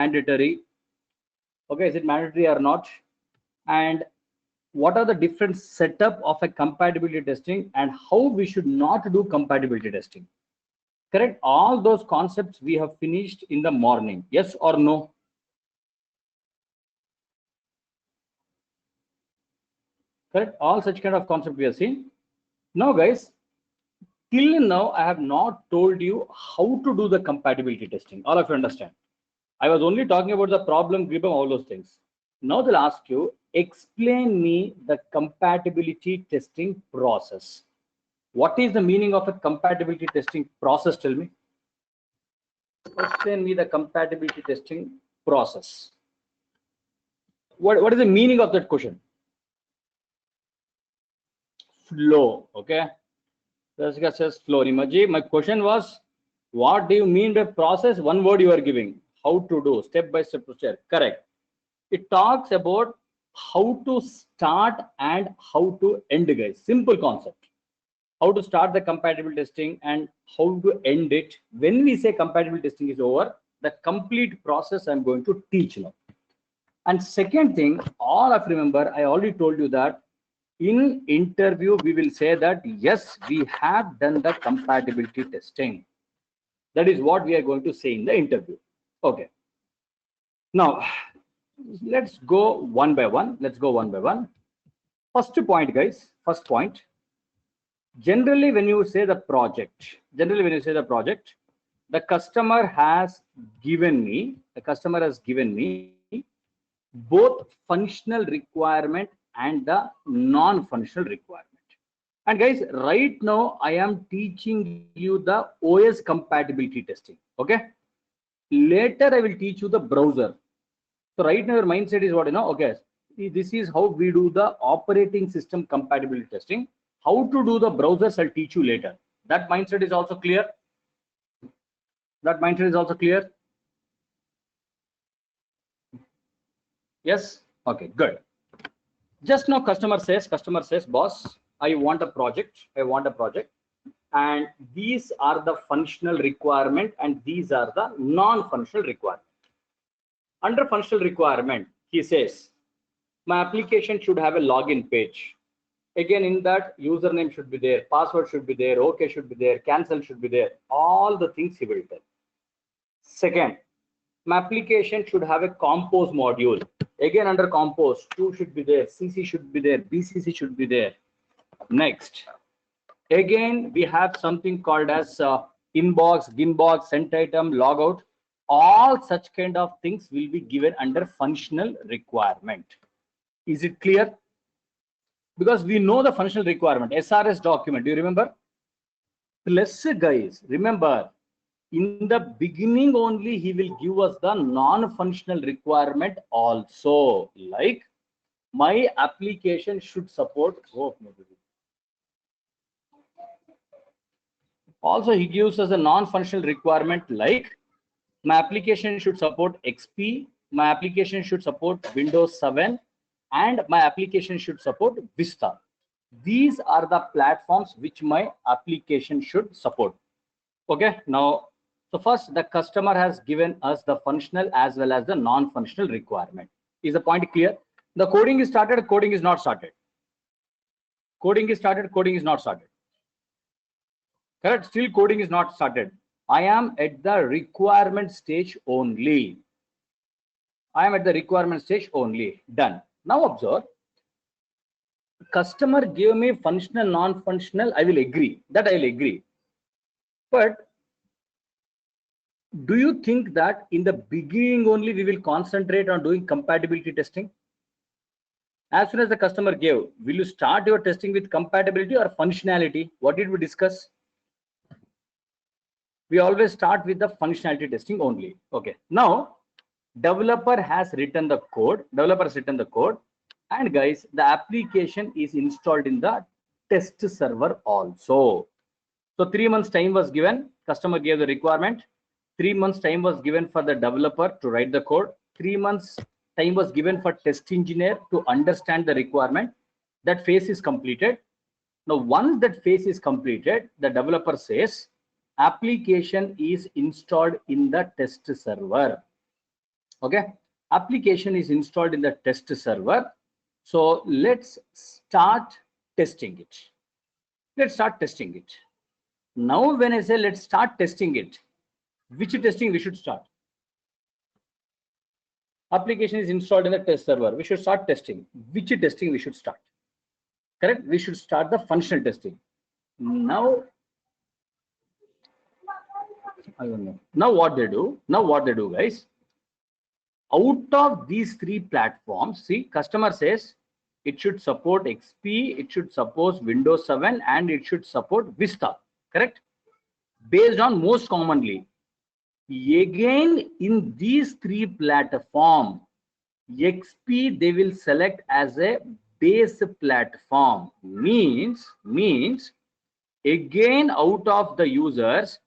mandatory? Okay, is it mandatory or not? And what are the different setup of a compatibility testing and how we should not do compatibility testing? Correct? All those concepts we have finished in the morning. Yes or no? Correct? All such kind of concept we have seen. Now, guys, till now I have not told you how to do the compatibility testing. All of you understand? I was only talking about the problem group and all those things. Now they'll ask you, explain me the compatibility testing process. What is the meaning of a compatibility testing process? Tell me. Explain me the compatibility testing process. What is the meaning of that question? Flow. Okay. Jessica says flow. Rimaji, my question was, what do you mean by process? One word you are giving. How to do step by step procedure. Correct. It talks about how to start and how to end, guys. Simple concept. How to start the compatibility testing and how to end it. When we say compatibility testing is over, the complete process I'm going to teach now. And second thing, all of remember, I already told you that in interview we will say that yes, we have done the compatibility testing. That is what we are going to say in the interview. Okay. Now let's go one by one. Let's go one by one. First point, guys. First point. Generally, when you say the project, the customer has given me, both functional requirement and the non-functional requirement. And guys, right now I am teaching you the OS compatibility testing. Okay. Later I will teach you the browser. So right now your mindset is what, okay, this is how we do the operating system compatibility testing. How to do the browsers I'll teach you later. That mindset is also clear. That mindset is also clear. Yes. Okay, good. Just now customer says, boss, I want a project. And these are the functional requirement and these are the non-functional requirement. Under functional requirement, he says, my application should have a login page. Again, in that, username should be there, password should be there, OK should be there, cancel should be there. All the things he will tell. Second, my application should have a compose module. Again, under compose, 2 should be there, CC should be there, BCC should be there. Next, again, we have something called as inbox, ginbox, sent item, logout. All such kind of things will be given under functional requirement. Is it clear? Because we know the functional requirement, SRS document, do you remember? Plus, guys, remember, in the beginning only, he will give us the non-functional requirement also, like my application should support. Also, he gives us a non-functional requirement like my application should support XP, my application should support Windows 7, and my application should support Vista. These are the platforms which my application should support. Okay, now, so first the customer has given us the functional as well as the non-functional requirement. Is the point clear? The coding is started, coding is not started. Coding is started, coding is not started. Correct? Still coding is not started. I am at the requirement stage only. I am at the requirement stage only. Done. Now observe, customer gave me functional, non-functional. I will agree. That I will agree. But do you think that in the beginning only we will concentrate on doing compatibility testing? As soon as the customer gave, will you start your testing with compatibility or functionality? What did we discuss? We always start with the functionality testing only. Okay. Now, developer has written the code. And guys, the application is installed in the test server also. So 3 months time was given. Customer gave the requirement. 3 months time was given for the developer to write the code. 3 months time was given for test engineer to understand the requirement. That phase is completed. Now, once that phase is completed, the developer says application is installed in the test server. Okay, application is installed in the test server. So let's start testing it. Let's start testing it. Now, when I say let's start testing it, which testing we should start? Application is installed in the test server. We should start testing. Which testing we should start? Correct? We should start the functional testing. Now, I don't know. Now what they do? Now what they do, guys? Out of these three platforms, see, customer says it should support XP, it should support Windows 7, and it should support Vista. Correct? Based on most commonly. Again, in these three platforms, XP they will select as a base platform. Means again, out of the users,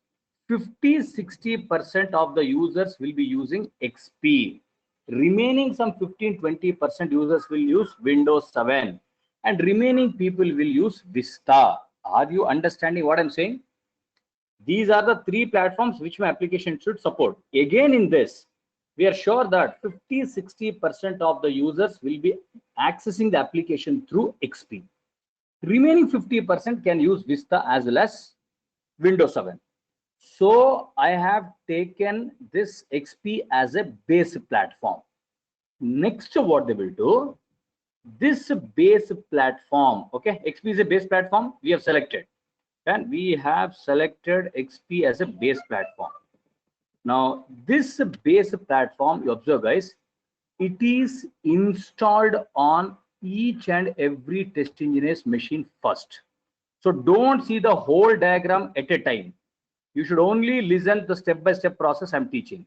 50-60% of the users will be using XP. Remaining some 15-20% users will use Windows 7, and remaining people will use Vista. Are you understanding what I'm saying? These are the three platforms which my application should support. Again, in this, we are sure that 50-60% of the users will be accessing the application through XP. Remaining 50% can use Vista as well as Windows 7. So I have taken this XP as a base platform. Next, what they will do, this base platform, okay, XP is a base platform, we have selected. And we have selected XP as a base platform. Now, this base platform, you observe, guys, it is installed on each and every test engineer's machine first. So don't see the whole diagram at a time. You should only listen to the step-by-step process I'm teaching.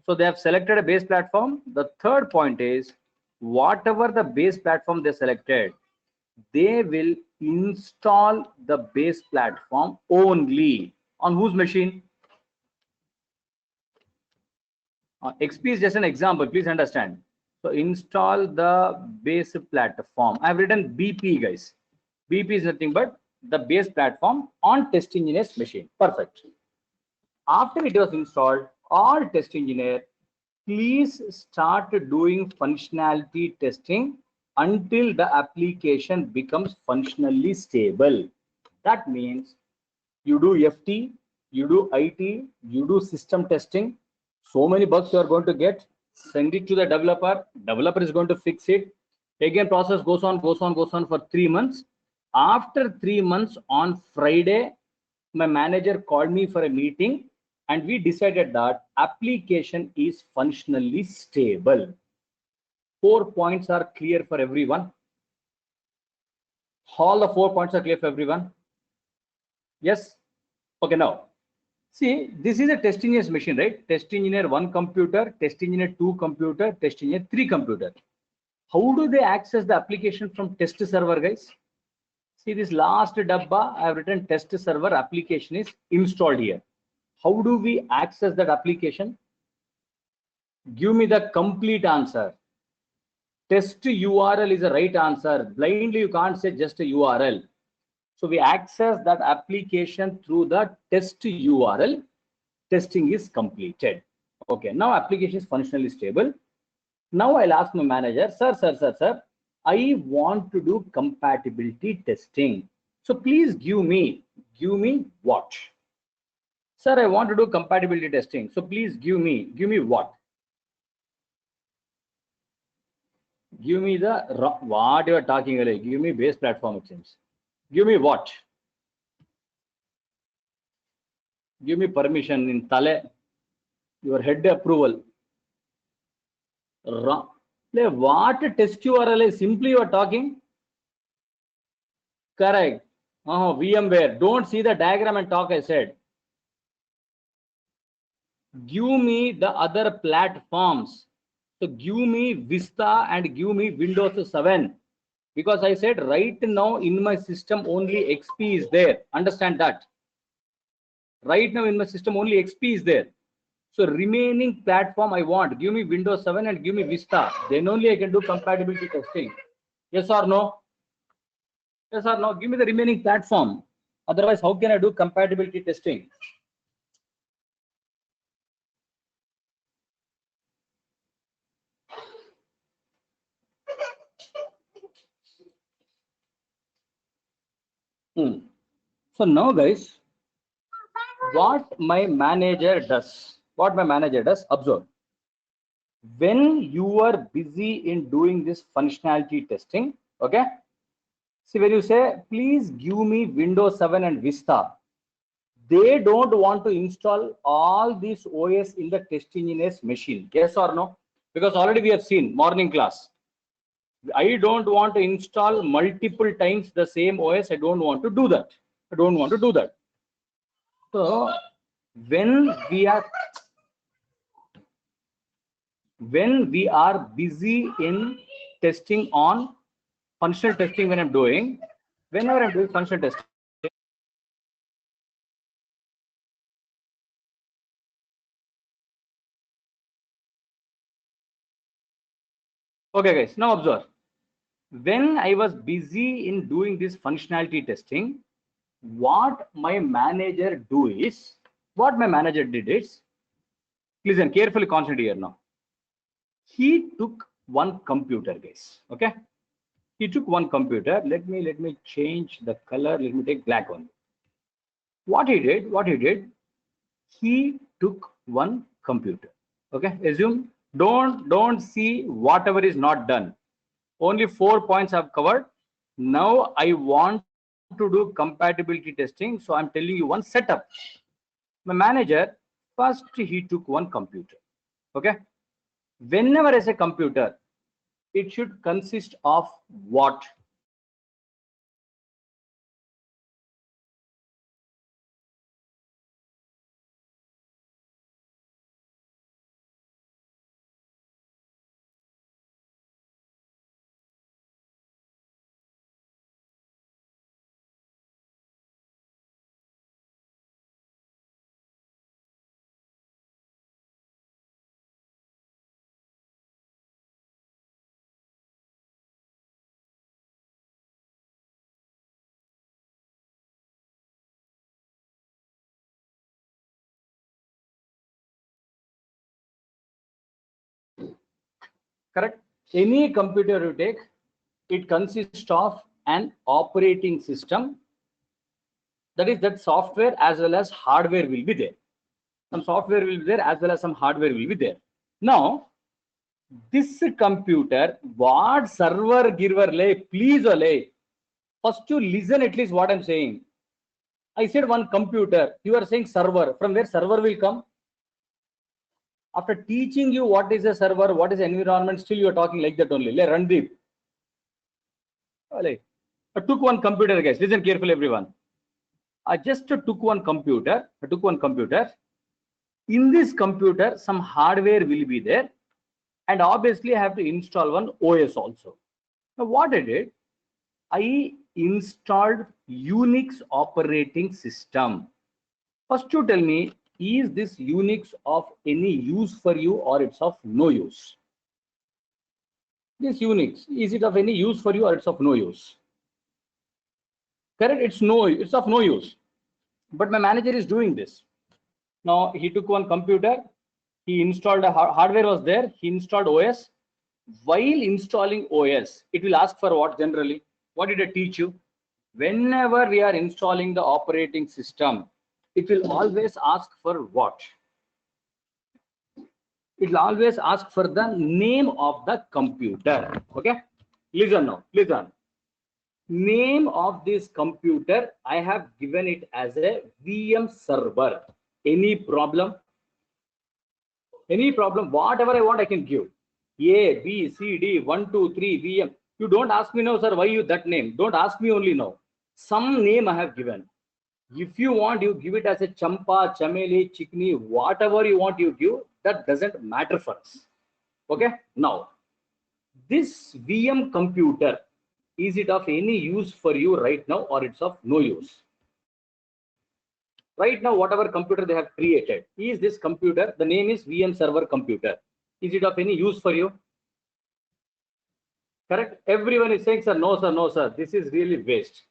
So they have selected a base platform. The third point is, whatever the base platform they selected, they will install the base platform only on whose machine? XP is just an example, please understand. So install the base platform. I've written BP, guys. BP is nothing but the base platform on test engineer's machine. Perfect. After it was installed, all test engineer, please start doing functionality testing until the application becomes functionally stable. That means you do FT, you do IT, you do system testing. So many bugs you are going to get, send it to the developer. Developer is going to fix it. Again, process goes on for 3 months. After 3 months, on Friday, my manager called me for a meeting, and we decided that application is functionally stable. 4 points are clear for everyone. All the 4 points are clear for everyone. Yes. Okay, now see, this is a test engineer's machine, right? Test engineer 1 computer, test engineer 2 computer, test engineer 3 computer. How do they access the application from test server, guys? See, this last dabba I have written test server application is installed here. How do we access that application? Give me the complete answer. Test URL is the right answer. Blindly, you can't say just a URL. So we access that application through the test URL. Testing is completed. Okay, now application is functionally stable. Now I'll ask my manager, sir, I want to do compatibility testing. So please give me what? Sir, I want to do compatibility testing. So please give me what? Give me the what you are talking about. Give me base platform, it seems. Give me what? Give me permission in Tale, your head approval. What test URL is simply you are talking? Correct. VMware. Don't see the diagram and talk, I said. Give me the other platforms. So give me Vista and give me Windows 7. Because I said right now in my system only XP is there. Understand that. Right now in my system only XP is there. So remaining platform I want, give me Windows 7 and give me Vista. Then only I can do compatibility testing. Yes or no? Yes or no? Give me the remaining platform. Otherwise, how can I do compatibility testing? So now guys, what my manager does, observe. When you are busy in doing this functionality testing, okay, see, when you say please give me Windows 7 and Vista, they don't want to install all these OS in the test engineer's machine. Yes or no? Because already we have seen morning class. I don't want to install multiple times the same OS. I don't want to do that. So when we are busy in testing on functional testing, whenever I'm doing functional testing, okay guys, now observe. When I was busy in doing this functionality testing, what my manager did is, listen carefully, concentrate here now. He took one computer, guys. Okay, he took one computer. Let me change the color. Let me take black one. What he did, he took one computer. Okay, assume, don't see whatever is not done. Only 4 points I've covered. Now I want to do compatibility testing, so I'm telling you one setup. My manager, first he took one computer. Okay, whenever I say computer, it should consist of what? Correct. Any computer you take, it consists of an operating system. That is, that software as well as hardware will be there. Some software will be there as well as some hardware will be there. Now, this computer, what server giver lay, please lay. First to listen at least what I'm saying. I said one computer, you are saying server. From where server will come? After teaching you what is a server, what is environment, still you are talking like that only. Randeep. I took one computer, guys. Listen carefully, everyone. I just took one computer. In this computer, some hardware will be there. And obviously, I have to install one OS also. Now, what I did, I installed Unix operating system. First, you tell me, is this Unix of any use for you or it's of no use? This Unix, is it of any use for you or it's of no use? Correct, it's of no use. But my manager is doing this. Now he took one computer, he installed a hardware was there, he installed OS. While installing OS, it will ask for what generally? What did I teach you? Whenever we are installing the operating system, it will always ask for what? It will always ask for the name of the computer. Okay, listen now, listen. Name of this computer, I have given it as a VM server. Any problem? Any problem? Whatever I want, I can give. A, B, C, D, 1, 2, 3, VM. You don't ask me now, sir, why you that name? Don't ask me only now. Some name I have given. If you want, you give it as a Champa, Chameli, Chikni, whatever you want, you give. That doesn't matter for us. Okay. Now, this VM computer, is it of any use for you right now or it's of no use? Right now, whatever computer they have created, is this computer, the name is VM server computer. Is it of any use for you? Correct. Everyone is saying, sir, no, sir, this is really waste.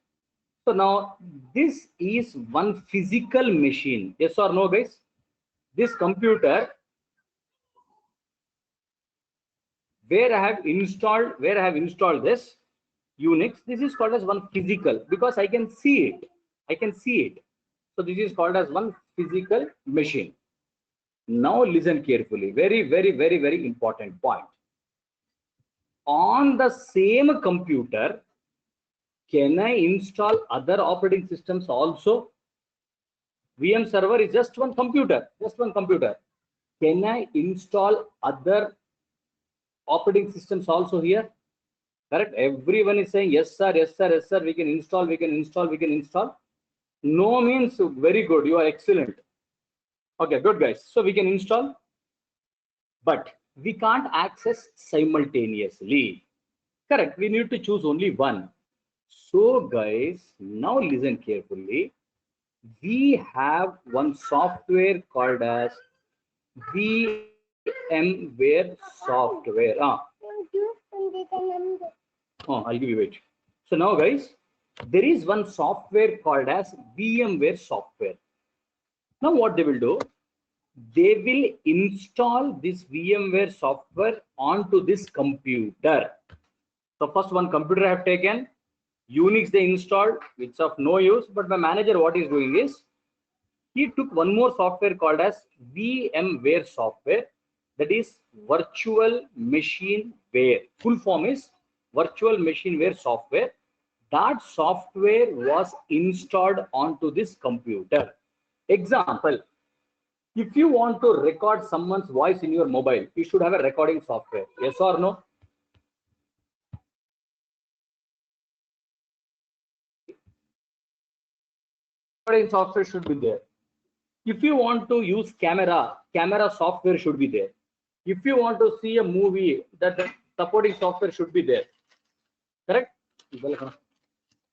So now this is one physical machine. Yes or no, guys? This computer where I have installed this Unix, this is called as one physical because I can see it. I can see it. So this is called as one physical machine. Now listen carefully. Very, very, very, very important point. On the same computer, can I install other operating systems also? VM server is just one computer, just one computer. Can I install other operating systems also here? Correct. Everyone is saying yes sir, yes sir, yes sir. We can install, we can install, we can install. No means very good. You are excellent. Okay, good guys. So we can install, but we can't access simultaneously. Correct. We need to choose only one. So guys, now listen carefully. We have one software called as VMware software. Oh, I'll give you wait. So now guys, there is one software called as VMware software. Now what they will do, they will install this VMware software onto this computer. So first one computer I have taken, Unix they installed, which is of no use, but my manager what he's doing is, he took one more software called as VMware software, that is virtual machineware. Full form is virtual machineware software. That software was installed onto this computer. Example, if you want to record someone's voice in your mobile, you should have a recording software. Yes or no? Recording software should be there. If you want to use camera software should be there. If you want to see a movie, that supporting software should be there. Correct?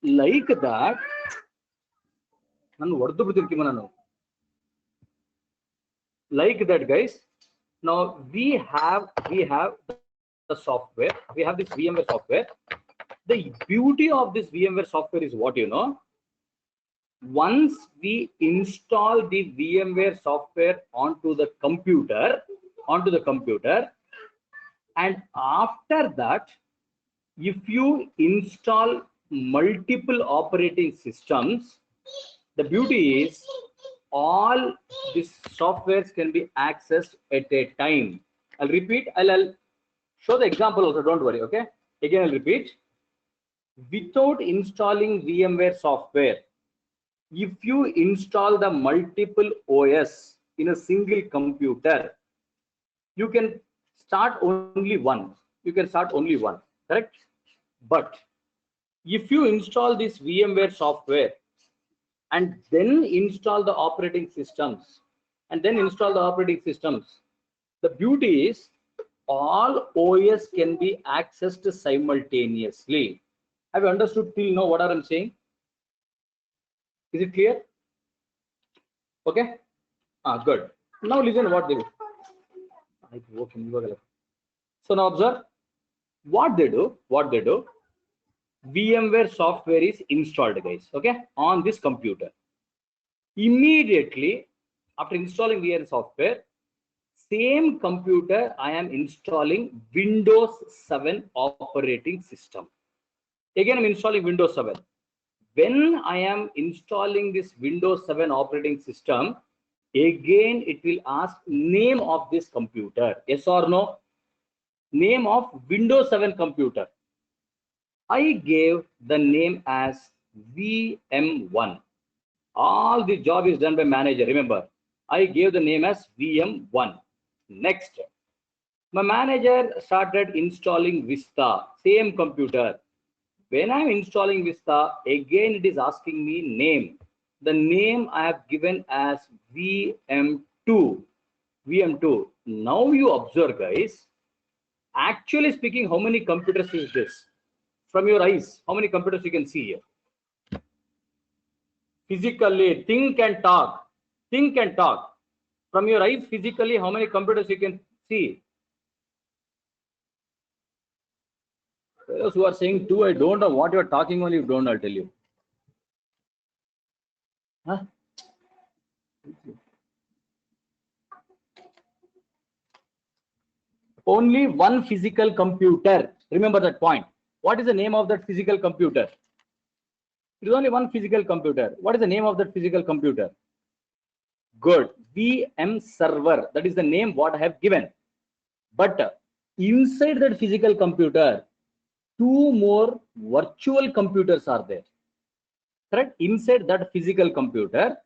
Like that. Like that, guys. Now we have the software. We have this VMware software. The beauty of this VMware software is what, you know. Once we install the VMware software onto the computer, and after that, if you install multiple operating systems, the beauty is all these softwares can be accessed at a time. I'll repeat, I'll show the example also, don't worry. Okay, again I'll repeat. Without installing VMware software, if you install the multiple OS in a single computer, you can start only one. Correct? But if you install this VMware software and then install the operating systems, the beauty is all OS can be accessed simultaneously. Have you understood till now what I'm saying? Is it clear? Okay. Good. Now listen what they do. So now observe what they do. VMware software is installed, guys. Okay, on this computer. Immediately after installing VMware software, same computer I am installing Windows 7 operating system. Again, I'm installing Windows 7. When I am installing this Windows 7 operating system, again it will ask name of this computer. Yes or no? Name of Windows 7 computer. I gave the name as VM1. All the job is done by manager. Remember, I gave the name as VM1. Next, my manager started installing Vista, same computer. When I'm installing Vista, again it is asking me name. The name I have given as VM2. Now you observe, guys. Actually speaking, how many computers is this? From your eyes, how many computers you can see here? Physically, think and talk. From your eyes, physically, how many computers you can see? Those who are saying two, I don't know what you're talking on, you don't know, I'll tell you. Huh? Only one physical computer. Remember that point. What is the name of that physical computer? It is only one physical computer. What is the name of that physical computer? Good. VM server. That is the name what I have given. But inside that physical computer, two more virtual computers are there. Correct? Inside that physical computer,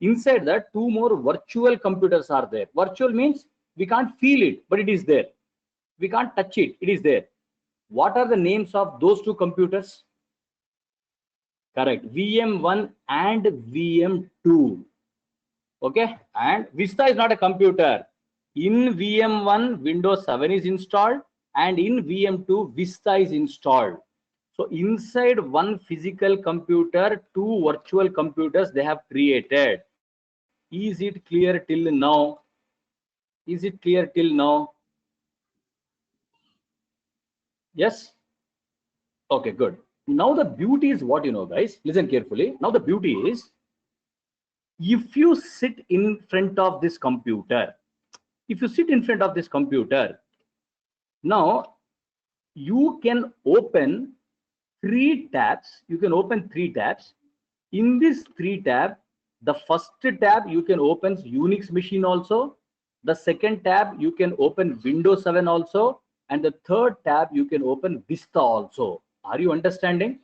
inside that two more virtual computers are there. Virtual means we can't feel it, but it is there. We can't touch it, it is there. What are the names of those two computers? Correct. VM1 and VM2. Okay. And Vista is not a computer. In VM1, Windows 7 is installed, and in VM2, Vista is installed. So inside one physical computer, two virtual computers they have created. Is it clear till now? Is it clear till now? Yes? Okay, good. Now the beauty is what, guys, listen carefully. Now the beauty is, if you sit in front of this computer, now you can open three tabs. In this three tab, the first tab you can open Unix machine also, the second tab you can open Windows 7 also, and the third tab you can open Vista also. Are you understanding?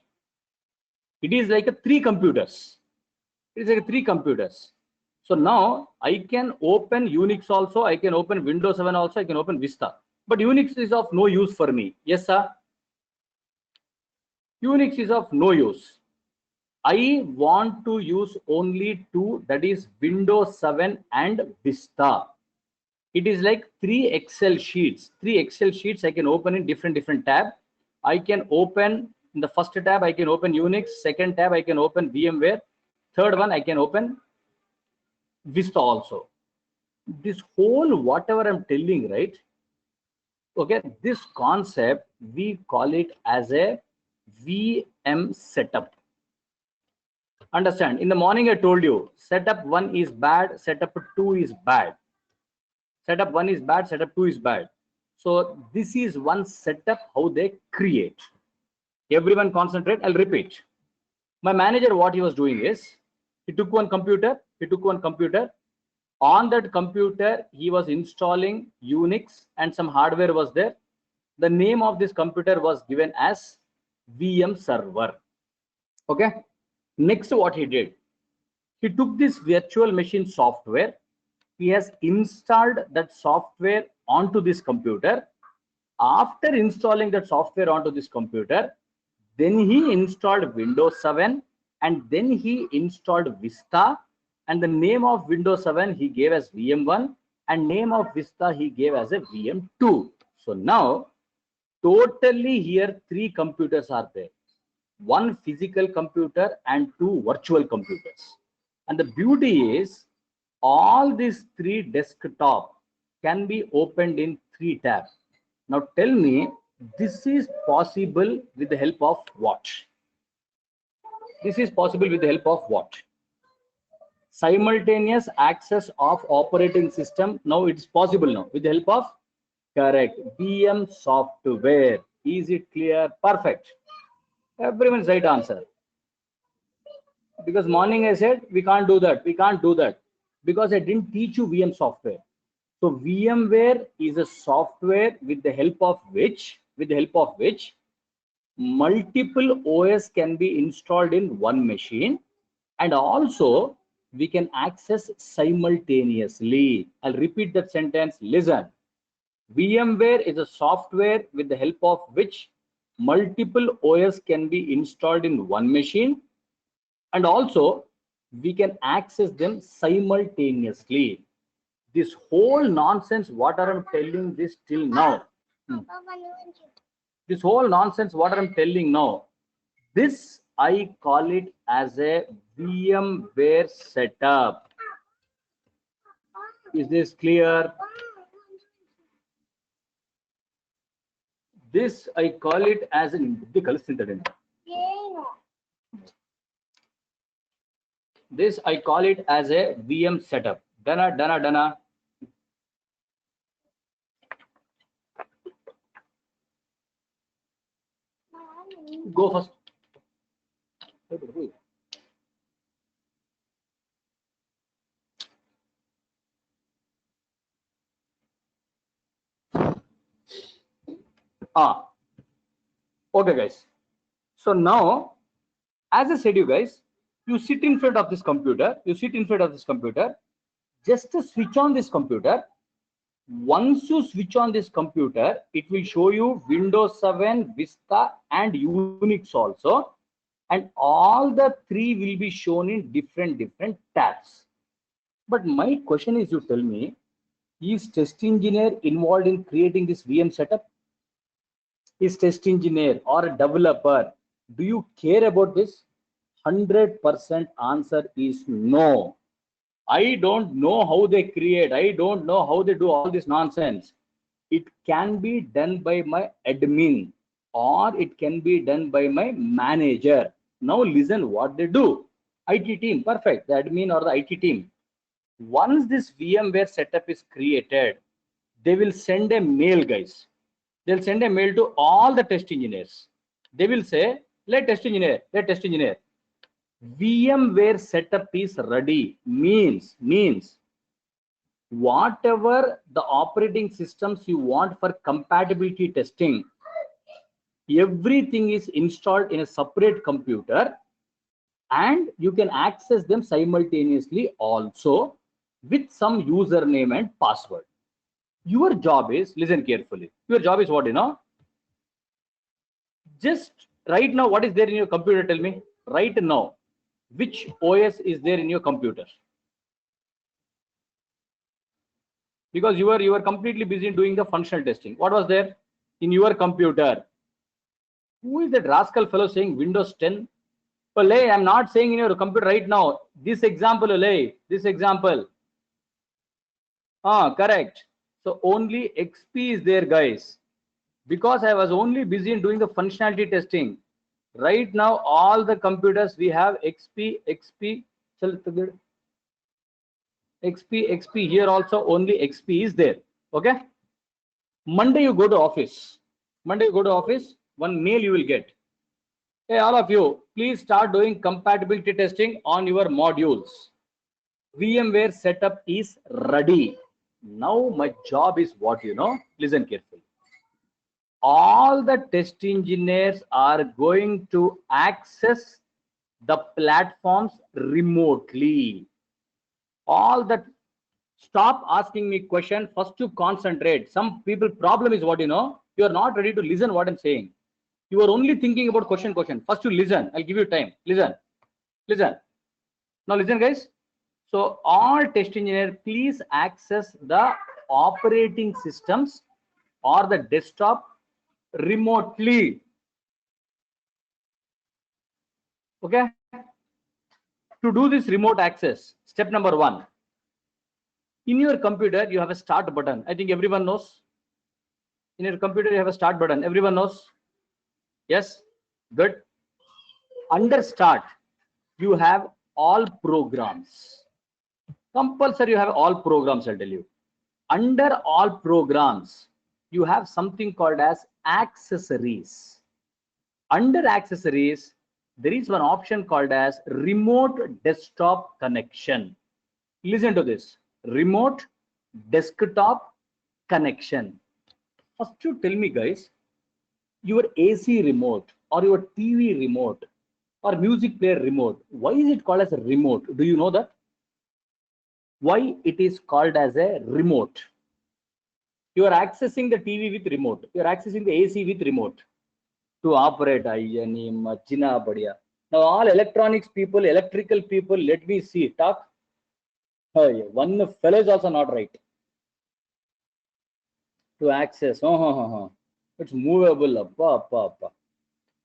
It is like a three computers. So now I can open Unix also, I can open Windows 7 also, I can open Vista. But Unix is of no use for me. Yes, sir. Unix is of no use. I want to use only two, that is Windows 7 and Vista. It is like three Excel sheets. I can open in different tab. I can open in the first tab, I can open Unix. Second tab, I can open VMware. Third one, I can open Vista also. This whole whatever I'm telling, right? Okay, this concept we call it as a VM setup. Understand? In the morning I told you setup 1 is bad, setup 2 is bad. Setup 1 is bad, setup 2 is bad. So this is one setup how they create. Everyone concentrate. I'll repeat. My manager, what he was doing is, he took one computer. On that computer, he was installing Unix and some hardware was there. The name of this computer was given as VM server. Okay. Next, what he did, he took this virtual machine software. He has installed that software onto this computer. After installing that software onto this computer, then he installed Windows 7 and then he installed Vista, and the name of Windows 7 he gave as VM1 and name of Vista he gave as a VM2. So now totally here three computers are there, one physical computer and two virtual computers. And the beauty is all these three desktop can be opened in three tabs. Now tell me, this is possible with the help of what? This is possible with the help of what? Simultaneous access of operating system. Now it's possible now with the help of, correct, VM software. Is it clear? Perfect. Everyone's right answer. Because morning I said we can't do that. Because I didn't teach you VM software. So VMware is a software with the help of which multiple OS can be installed in one machine, and also we can access simultaneously. I'll repeat that sentence. Listen. VMware is a software with the help of which multiple OS can be installed in one machine, and also we can access them simultaneously. This whole nonsense what I'm telling this till now, this whole nonsense what I'm telling now, this I call it as a VMware setup. Is this clear? This I call it as an this I call it as a VM setup. Dana. Go first. Okay, guys. So now, as I said, you guys, you sit in front of this computer. You sit in front of this computer. Just to switch on this computer. Once you switch on this computer, it will show you Windows 7, Vista, and Unix also. And all the three will be shown in different tabs. But my question is, you tell me, is test engineer involved in creating this VM setup? Is test engineer or a developer, do you care about this? 100% answer is no. I don't know how they create. I don't know how they do all this nonsense. It can be done by my admin or it can be done by my manager. Now listen what they do. IT team, perfect. The admin or the IT team. Once this VMware setup is created, they will send a mail, guys. They'll send a mail to all the test engineers. They will say, let test engineer, VMware setup is ready. Means whatever the operating systems you want for compatibility testing, everything is installed in a separate computer and you can access them simultaneously also with some username and password. Your job is, listen carefully, your job is what, just right now, what is there in your computer? Tell me right now, which OS is there in your computer? Because you are completely busy doing the functional testing. What was there in your computer? Who is that rascal fellow saying Windows 10? Well, hey, I'm not saying in your computer right now. This example, this example. Correct. So only XP is there, guys. Because I was only busy in doing the functionality testing. Right now, all the computers we have XP. XP here also only XP is there. Okay. Monday you go to office. One mail you will get. Hey, all of you, please start doing compatibility testing on your modules. VMware setup is ready. Now my job is what, listen carefully. All the test engineers are going to access the platforms remotely. All that, stop asking me question. First you concentrate. Some people problem is what, you are not ready to listen what I'm saying. You are only thinking about question. First you listen. I'll give you time. Listen. Now listen, guys. So all test engineer, please access the operating systems or the desktop remotely. Okay. To do this remote access, step number 1. In your computer, you have a start button. I think everyone knows. In your computer, you have a start button. Everyone knows. Yes. Good. Under start, you have all programs. Compulsory, you have all programs, I'll tell you. Under all programs, you have something called as accessories. Under accessories, there is one option called as remote desktop connection. Listen to this. Remote desktop connection. First you tell me, guys, your AC remote or your TV remote or music player remote, why is it called as a remote? Do you know that? Why it is called as a remote? You are accessing the TV with remote. You are accessing the AC with remote to operate. Now all electronics people, electrical people, let me see. Talk. One fellow is also not right. To access. It's movable.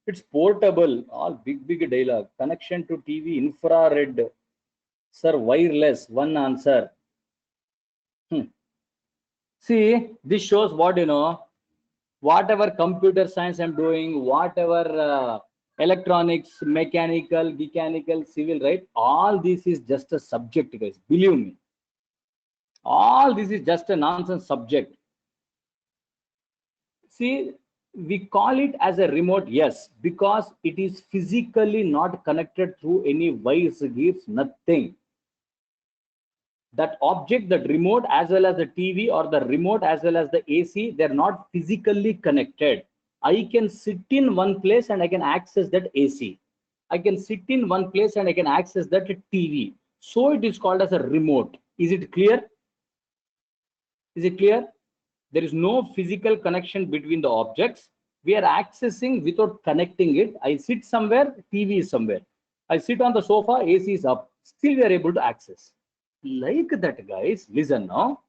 It's portable. All big dialogue. Connection to TV, infrared. Sir, wireless. One answer. See, this shows what, whatever computer science I'm doing, whatever electronics, mechanical, civil, right? All this is just a subject, guys. Believe me. All this is just a nonsense subject. See, We call it as a remote, yes, because it is physically not connected through any wires, gears, nothing. That object, that remote, as well as the TV or the remote as well as the AC, they're not physically connected. I can sit in one place and I can access that AC. I can sit in one place and I can access that TV. So it is called as a remote. Is it clear? Is it clear? There is no physical connection between the objects. We are accessing without connecting it. I sit somewhere, TV is somewhere. I sit on the sofa, AC is up. Still we are able to access. Like that, guys, listen now.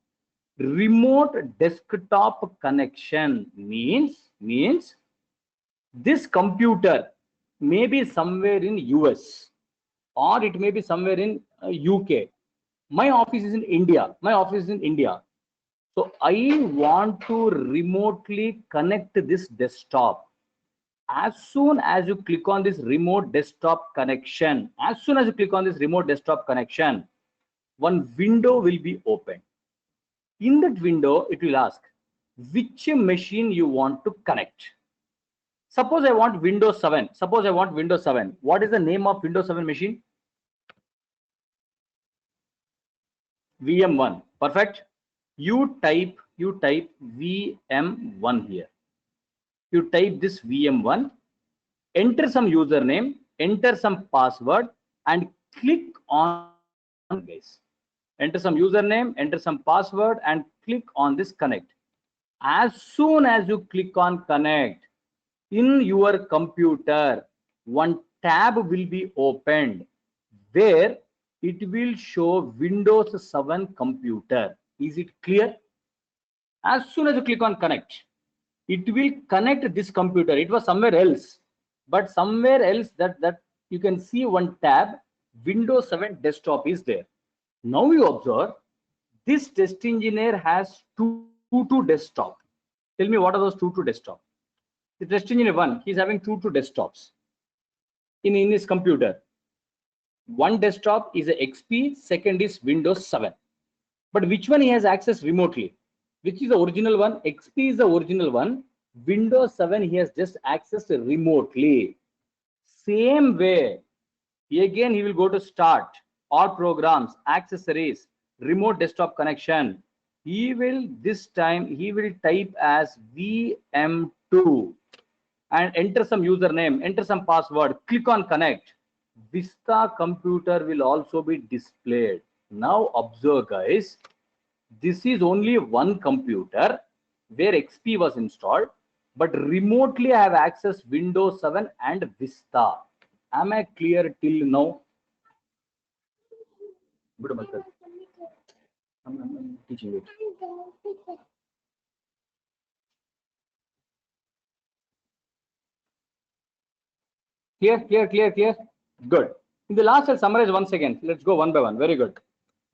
Remote desktop connection means this computer may be somewhere in US or it may be somewhere in UK. My office is in India. My office is in India. So I want to remotely connect this desktop. As soon as you click on this remote desktop connection, one window will be open. In that window, it will ask which machine you want to connect. Suppose I want Windows 7. What is the name of Windows 7 machine? VM1. Perfect. You type VM1 here. You type this VM1, enter some username, enter some password, and click on, guys. Enter some username, enter some password, and click on this connect. As soon as you click on connect, in your computer, one tab will be opened where it will show Windows 7 computer. Is it clear? As soon as you click on connect, it will connect this computer. It was somewhere else, but somewhere else that you can see one tab, Windows 7 desktop is there. Now you observe this test engineer has two desktop. Tell me what are those two desktop? The test engineer 1, he's having two desktops in his computer. One desktop is a XP, second is Windows 7. But which one he has access remotely? Which is the original one? XP is the original one. Windows 7 he has just accessed remotely. Same way, again he will go to start, all programs, accessories, remote desktop connection. He will this time he will type as VM2 and enter some username, enter some password, click on connect. Vista computer will also be displayed. Now observe, guys, this is only one computer where XP was installed, but remotely I have accessed Windows 7 and Vista. Am I clear till now? Good, I'm teaching it. Clear. Good. In the last, I'll summarize once again. Let's go one by one. Very good.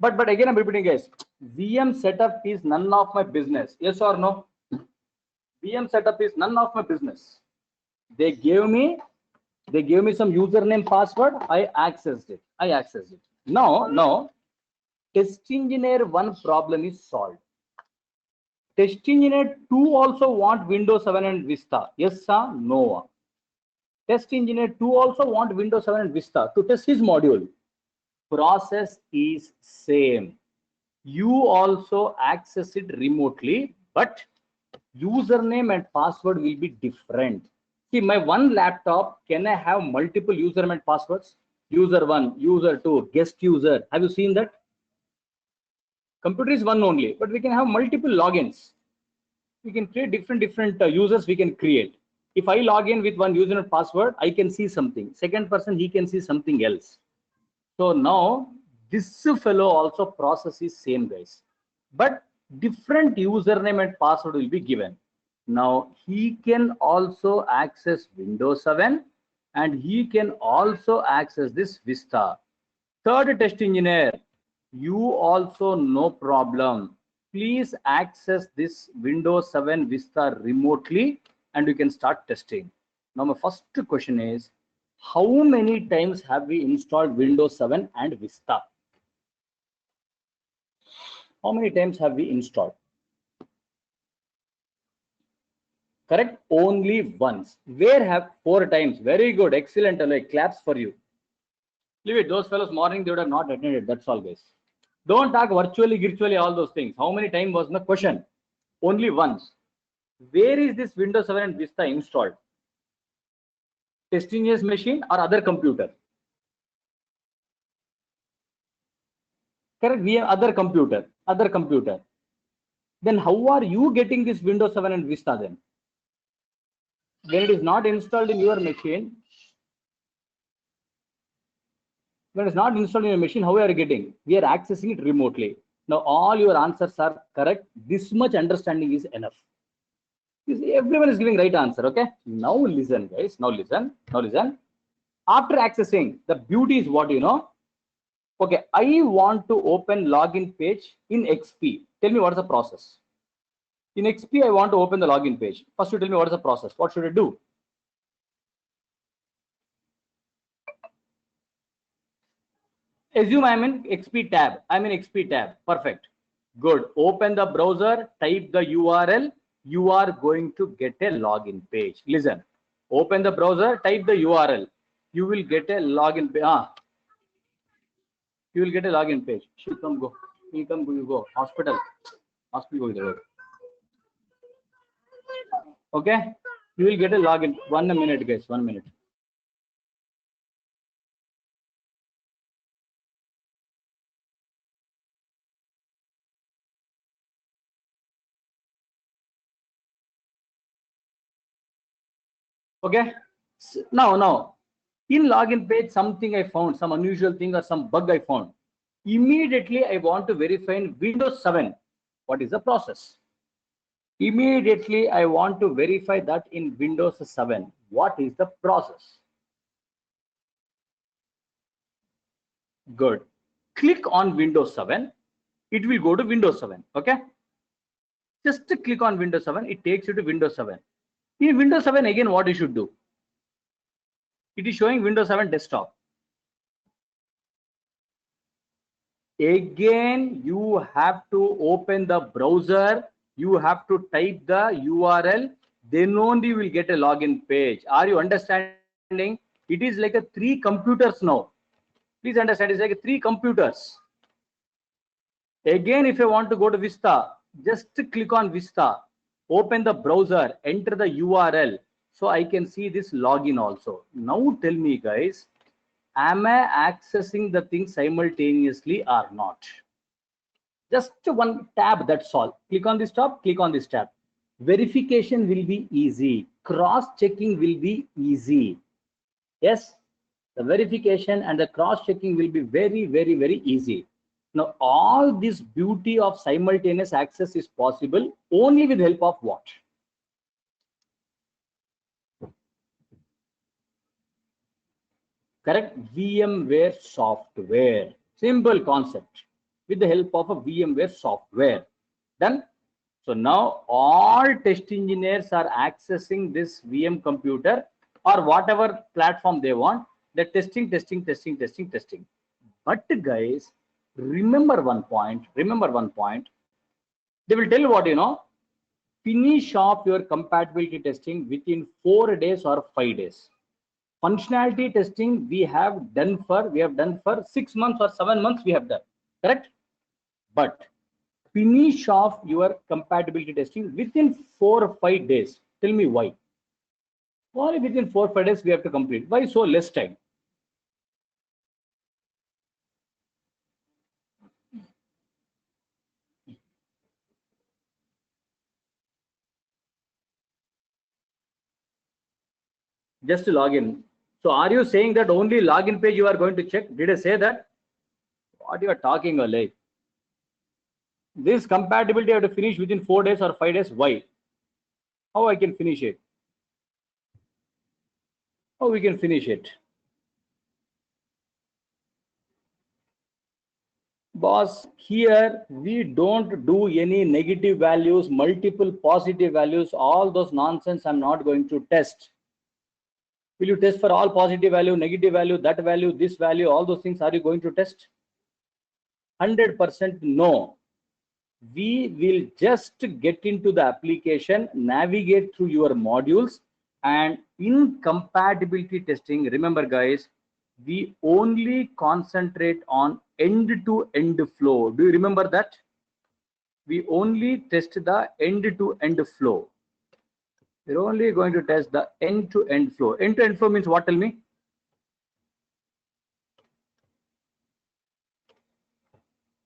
But again, I'm repeating, guys. VM setup is none of my business. Yes or no? VM setup is none of my business. They gave me some username, password. I accessed it. Now, test engineer 1 problem is solved. Test engineer 2 also want Windows 7 and Vista. Yes or no? Test engineer 2 also want Windows 7 and Vista to test his module. Process is same. You also access it remotely, but username and password will be different. See, my one laptop, can I have multiple username and passwords? User 1, user 2, guest user. Have you seen that? Computer is one only, but we can have multiple logins. We can create different users we can create. If I log in with one user and password, I can see something. Second person, he can see something else. So now this fellow also process is same, guys, but different username and password will be given. Now he can also access Windows 7 and he can also access this Vista. Third test engineer, you also no problem. Please access this Windows 7 Vista remotely and you can start testing. Now my first question is, how many times have we installed Windows 7 and Vista? How many times have we installed? Correct? Only once. Where have 4 times? Very good. Excellent. Like claps for you. Leave it. Those fellows morning, they would have not attended. That's all, guys. Don't talk virtually, all those things. How many times was the question? Only once. Where is this Windows 7 and Vista installed? Test engineer's machine or other computer? Correct. We have other computer. Then how are you getting this Windows 7 and Vista then? When it is not installed in your machine, how are you getting? We are accessing it remotely. Now all your answers are correct. This much understanding is enough. Everyone is giving right answer. Okay. Now listen, guys. Now listen. After accessing, the beauty is what you know. Okay, I want to open login page in XP. Tell me what is the process. In XP, I want to open the login page. First, you tell me what is the process. What should I do? Assume I'm in XP tab. Perfect. Good. Open the browser, type the URL. You are going to get a login page. Listen. Open the browser, type the URL. You will get a login page. You will get a login page. You go. You go. Hospital go there. Okay. You will get a login. 1 minute, guys. 1 minute. Okay. Now. In login page, something I found, some unusual thing or some bug I found. Immediately, I want to verify in Windows 7. What is the process? Immediately, I want to verify that in Windows 7. What is the process? Good. Click on Windows 7. It will go to Windows 7. Okay. Just to click on Windows 7. It takes you to Windows 7. In Windows 7, again, what you should do? It is showing Windows 7 desktop. Again, you have to open the browser. You have to type the URL. Then only you will get a login page. Are you understanding? It is like a 3 computers now. Please understand, it's like 3 computers. Again, if I want to go to Vista, just click on Vista. Open the browser. Enter the URL. So I can see this login also. Now tell me, guys, am I accessing the thing simultaneously or not? Just one tab, that's all. Click on this tab, click on this tab. Verification will be easy. Cross-checking will be easy. Yes, the verification and the cross-checking will be very, very, very easy. Now, all this beauty of simultaneous access is possible only with the help of what? Correct? VMware software. Simple concept. With the help of a VMware software. Done? So now all test engineers are accessing this VM computer or whatever platform they want. They're testing. But guys, remember one point. They will tell what you know. Finish off your compatibility testing within 4 days or 5 days. Functionality testing we have done for 6 months or 7 months we have done. Correct? But finish off your compatibility testing within 4 or 5 days. Tell me why. Why within 4 or 5 days we have to complete? Why so less time? Just to log in. So are you saying that only login page you are going to check? Did I say that? What you are talking like? This compatibility I have to finish within 4 days or 5 days. Why? How I can finish it? How we can finish it? Boss, here we don't do any negative values, multiple positive values, all those nonsense I'm not going to test. Will you test for all positive value, negative value, that value, this value, all those things? Are you going to test? 100% no. we will just get into the application, navigate through your modules, and in compatibility testing, remember guys, we only concentrate on end-to-end flow. Do you remember that? We only test the end-to-end flow. We're only going to test the end-to-end flow. End-to-end flow means what? Tell me.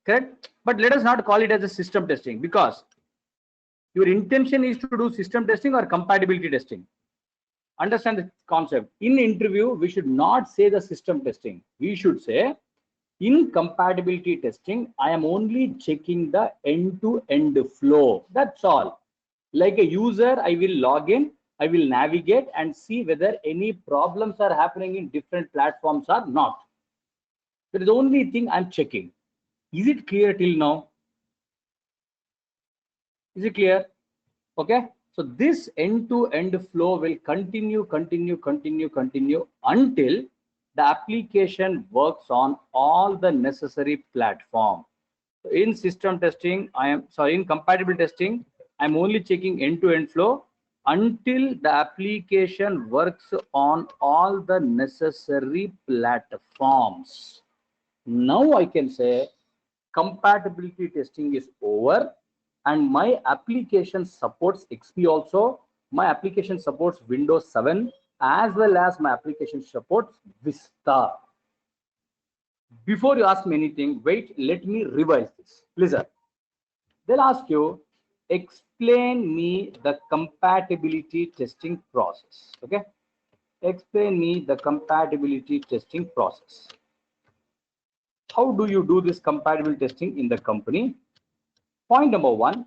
Correct? But let us not call it as a system testing, because your intention is to do system testing or compatibility testing. Understand the concept. In interview, we should not say the system testing. We should say, in compatibility testing, I am only checking the end-to-end flow. That's all. Like a user, I will log in, I will navigate and see whether any problems are happening in different platforms or not. That is the only thing I'm checking. Is it clear till now? Is it clear? Okay. So this end-to-end flow will continue until the application works on all the necessary platform. So in system testing, in compatible testing, I'm only checking end-to-end flow until the application works on all the necessary platforms. Now I can say compatibility testing is over, and my application supports XP also. My application supports Windows 7, as well as my application supports Vista. Before you ask me anything, wait, let me revise this. Listen, they'll ask you, explain me the compatibility testing process. Okay, explain me the compatibility testing process. How do you do this compatibility testing in the company? Point number one,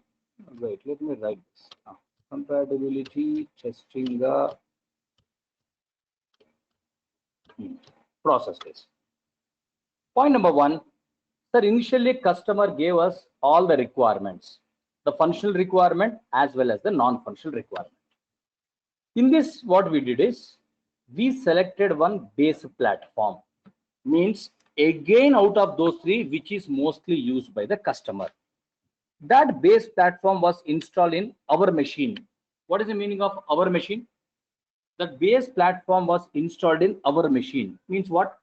wait, let me write this. Compatibility testing process test. Point number one, sir, initially customer gave us all the requirements, the functional requirement as well as the non-functional requirement. In this, what we did is we selected one base platform, means again out of those three, which is mostly used by the customer. That base platform was installed in our machine. What is the meaning of our machine? The base platform was installed in our machine. Means what?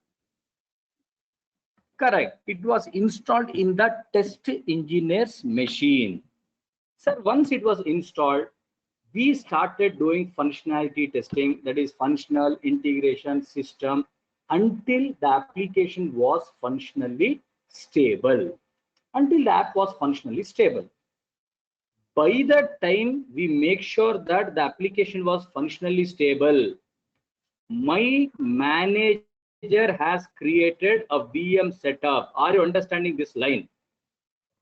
Correct. It was installed in the test engineer's machine. Sir, once it was installed, we started doing functionality testing, that is functional integration system, until the application was functionally stable. Until the app was functionally stable. By the time we make sure that the application was functionally stable, my manager has created a VM setup. Are you understanding this line?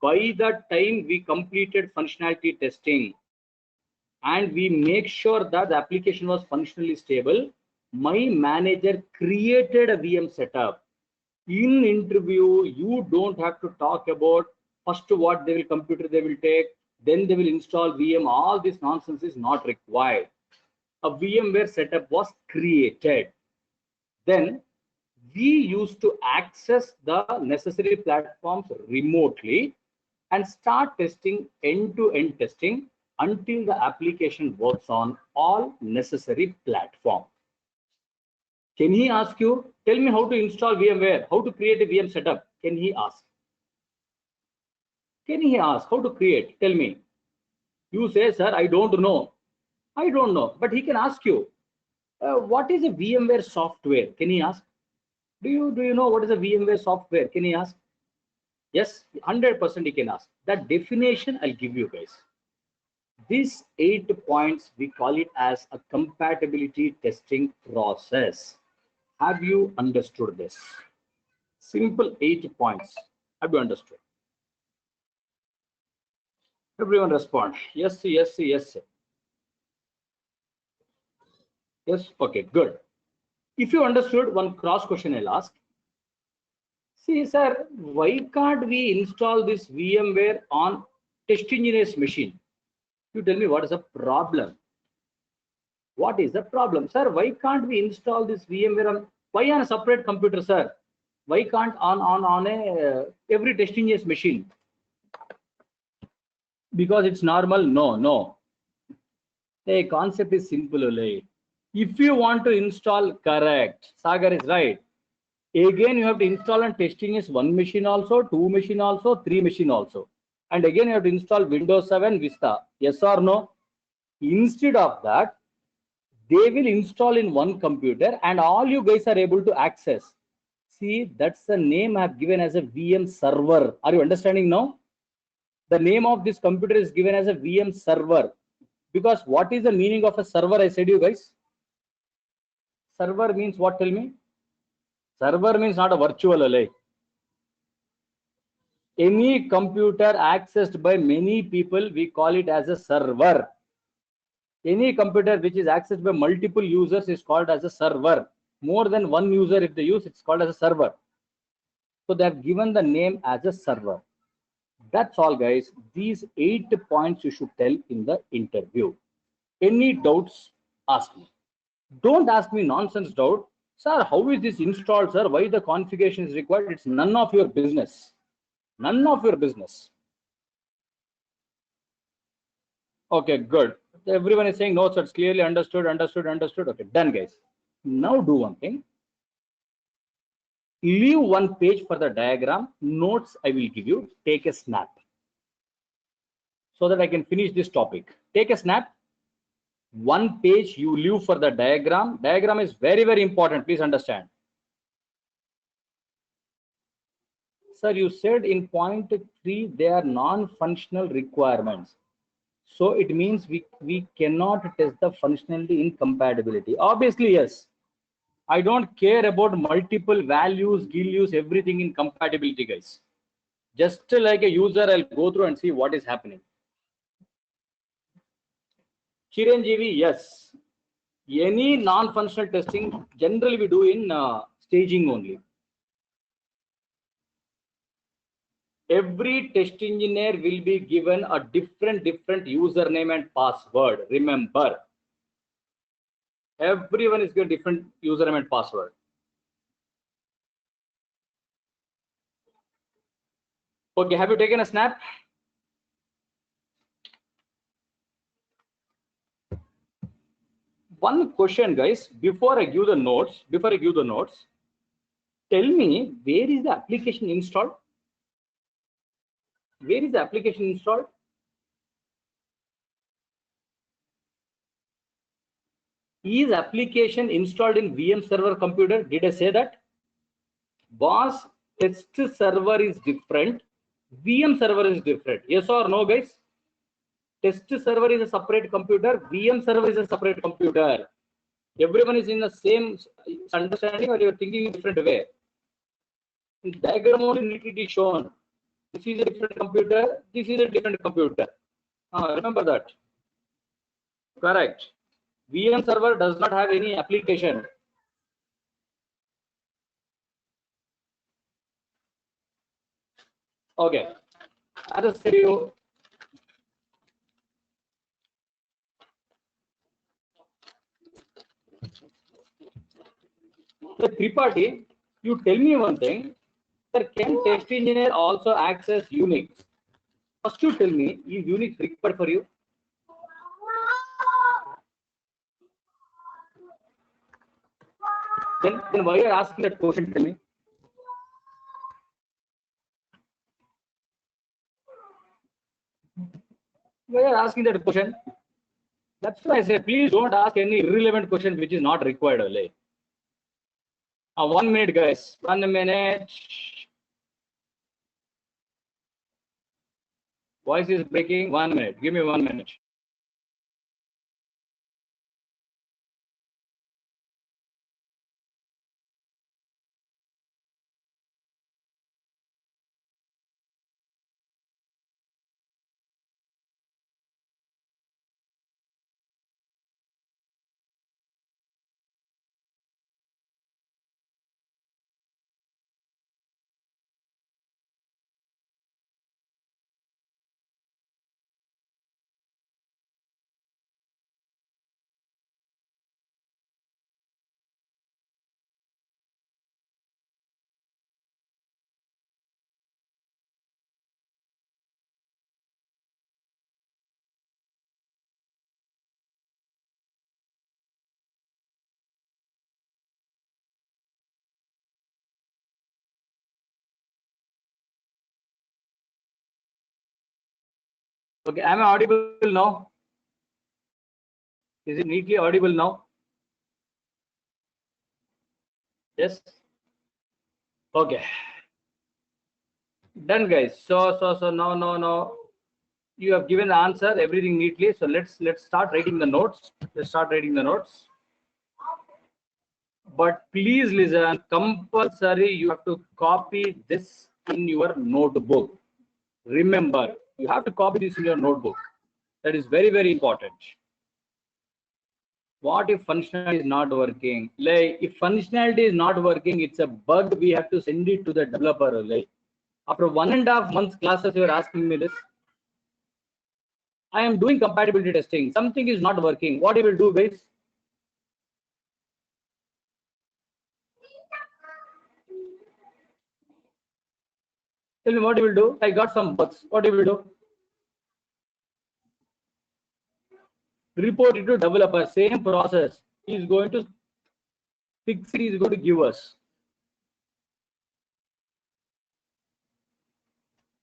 By the time we completed functionality testing and we make sure that the application was functionally stable, my manager created a VM setup. In interview, you don't have to talk about first what computer they will take, then they will install VM. All this nonsense is not required. A VMware setup was created. Then we used to access the necessary platforms remotely and start testing end-to-end testing until the application works on all necessary platforms. Can he ask you, tell me how to install VMware, how to create a VM setup? Can he ask? Can he ask how to create? Tell me. You say, sir, I don't know. I don't know. But he can ask you, what is a VMware software? Can he ask? Do you know what is a VMware software? Can he ask? Yes, 100% he can ask. That definition I'll give you guys. These 8 points, we call it as a compatibility testing process. Have you understood this? Simple 8 points. Have you understood? Everyone respond. Yes, yes, yes. Yes, okay, good. If you understood, one cross question I'll ask. See, sir, why can't we install this VMware on test engineer's machine? You tell me what is the problem? What is the problem? Sir, why can't we install this VMware on, why on a separate computer, sir? Why can't on a every test engineer's machine? because it's normal? No. The concept is simple only. If you want to install, correct, Sagar is right. Again, you have to install and testing is 1 machine also, 2 machine also, 3 machine also. And again, you have to install Windows 7 Vista. Yes or no? Instead of that, they will install in one computer and all you guys are able to access. See, that's the name I have given as a VM server. Are you understanding now? The name of this computer is given as a VM server. Because what is the meaning of a server? I said you guys. Server means what? Tell me. Server means not a virtual array. Any computer accessed by many people, we call it as a server. Any computer which is accessed by multiple users is called as a server. More than one user, if they use, it's called as a server. So they have given the name as a server. That's all, guys. These 8 points you should tell in the interview. Any doubts, ask me. Don't ask me nonsense doubt. Sir, how is this installed, sir? Why the configuration is required? It's none of your business. None of your business. Okay, good. Everyone is saying no, sir. It's clearly understood. Okay, done, guys. Now do one thing. Leave one page for the diagram. Notes I will give you. Take a snap so that I can finish this topic. Take a snap. One page you leave for the diagram. Diagram is very, very important. Please understand. Sir, you said in point 3 they are non-functional requirements. So it means we cannot test the functionality incompatibility. Obviously, yes. I don't care about multiple values, GILUs, everything in compatibility, guys. Just like a user, I'll go through and see what is happening. Chiranjeevi, yes. Any non-functional testing, generally we do in staging only. Every test engineer will be given a different username and password. Remember, everyone is given different username and password. Okay, have you taken a snap? One question, guys, before I give the notes, tell me, where is the application installed? Where is the application installed? Is application installed in VM server computer? Did I say that? Boss, test server is different. VM server is different. Yes or no, guys? Test server is a separate computer. VM server is a separate computer. Everyone is in the same understanding, or you're thinking in a different way? In diagram only need to be shown. This is a different computer. This is a different computer. Remember that. Correct. VM server does not have any application. Okay. As I said you, the Tripathi, you tell me one thing. Sir, can test engineer also access Unix? First, you tell me, is Unix required for you? Then why are you asking that question? Tell me. Why are you asking that question? That's why I say, please don't ask any irrelevant question which is not required. Only. 1 minute, guys. 1 minute. Voice is breaking. 1 minute. Give me 1 minute. Okay, am I audible now? Is it neatly audible now? Yes. Okay. Done, guys. So now you have given the answer, everything neatly. So let's start writing the notes. Let's start writing the notes. But please listen, compulsory you have to copy this in your notebook. Remember, you have to copy this in your notebook. That is very, very important. What if functionality is not working? Like, if functionality is not working, it's a bug. We have to send it to the developer. Like, after 1.5 months classes, you are asking me this. I am doing compatibility testing. Something is not working. What you will do, guys? Tell me what you will do. I got some bugs. What you will do? Report it to developer. Same process. He is going to fix it. He is going to give us.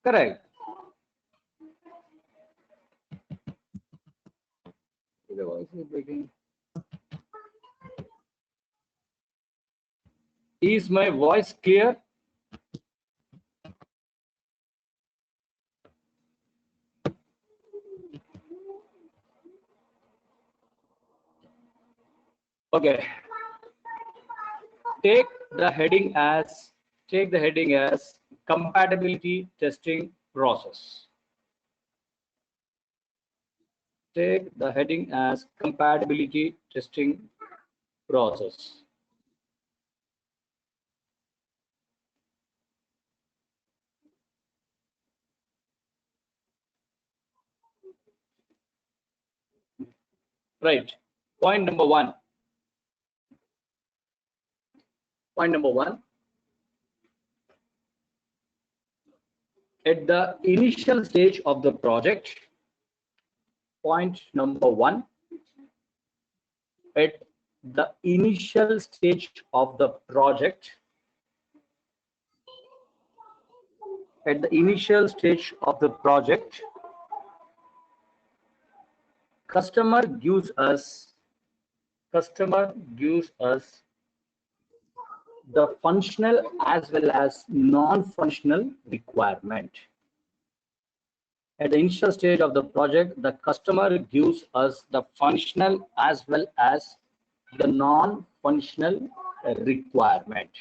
Correct. The voice is breaking. Is my voice clear? Okay. Take the heading as compatibility testing process. Take the heading as compatibility testing process. Right. Point number one. Point number one. At the initial stage of the project, point number one, at the initial stage of the project, at the initial stage of the project, customer gives us the functional as well as non-functional requirement. At the initial stage of the project, the customer gives us the functional as well as the non-functional requirement.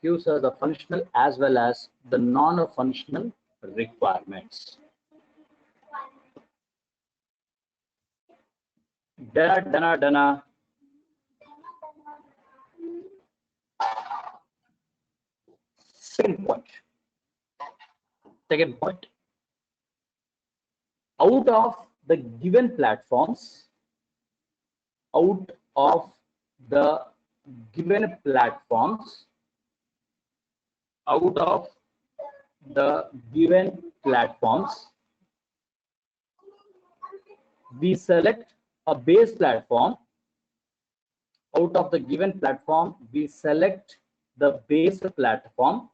Gives us the functional as well as the non-functional requirements. Dana. Second point. Out of the given platforms, we select a base platform. Out of the given platform, we select the base platform.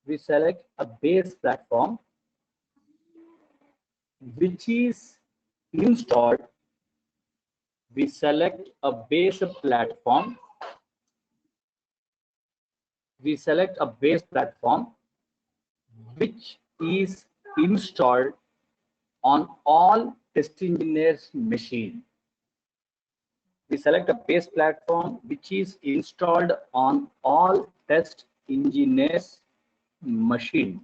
We select a base platform which is installed. We select a base platform. We select a base platform which is installed on all test engineers' machine. We select a base platform which is installed on all test engineers' machine.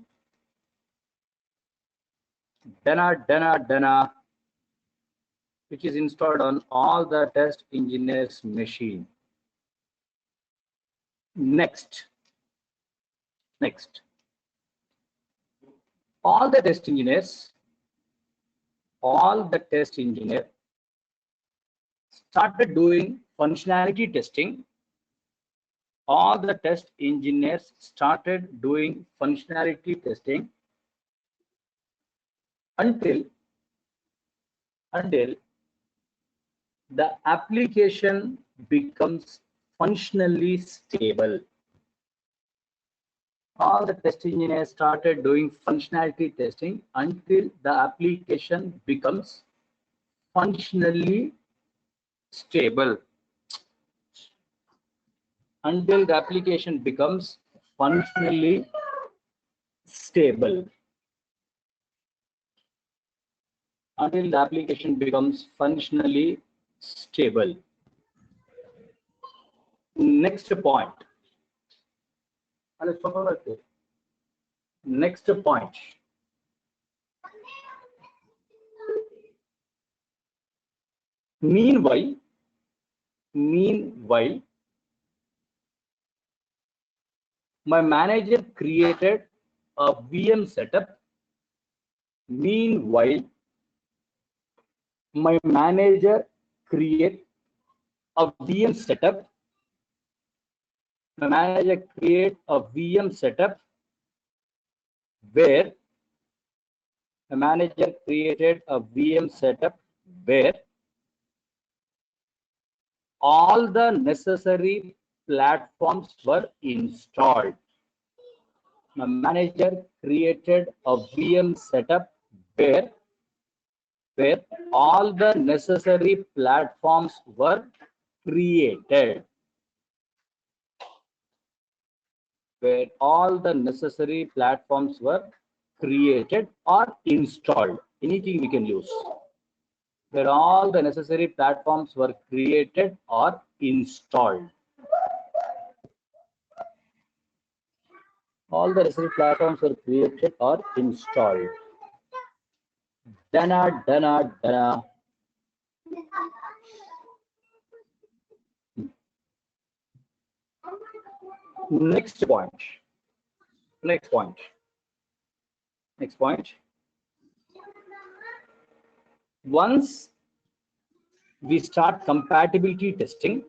Dana, which is installed on all the test engineers' machine. Next. All the test engineers started doing functionality testing. All the test engineers started doing functionality testing until the application becomes functionally stable. all the test engineers started doing functionality testing until the application becomes functionally stable. Until the application becomes functionally stable. Until the application becomes functionally stable. Next point. Next point. Meanwhile, my manager created a VM setup. Meanwhile, my manager create a VM setup. My manager create a VM setup where the manager created a VM setup where all the necessary platforms were installed. The manager created a VM setup where all the necessary platforms were created. Where all the necessary platforms were created or installed. Anything we can use. Where all the necessary platforms were created or installed. All the necessary platforms were created or installed. Dana. Next point. Once we start compatibility testing,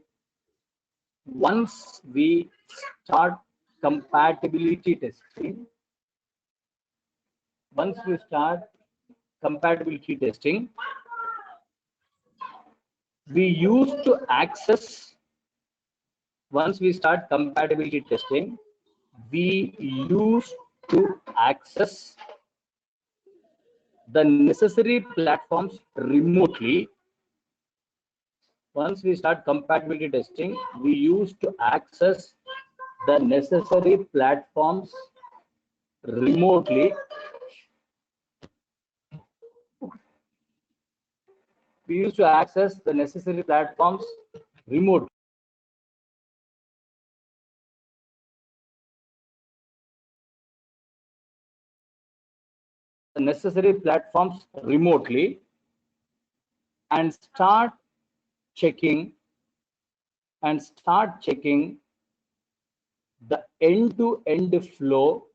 we start compatibility testing, we used to access the necessary platforms remotely. Once we start compatibility testing, we used to access the necessary platforms remotely. We used to access the necessary platforms remotely. The necessary platforms remotely and start checking the end-to-end flow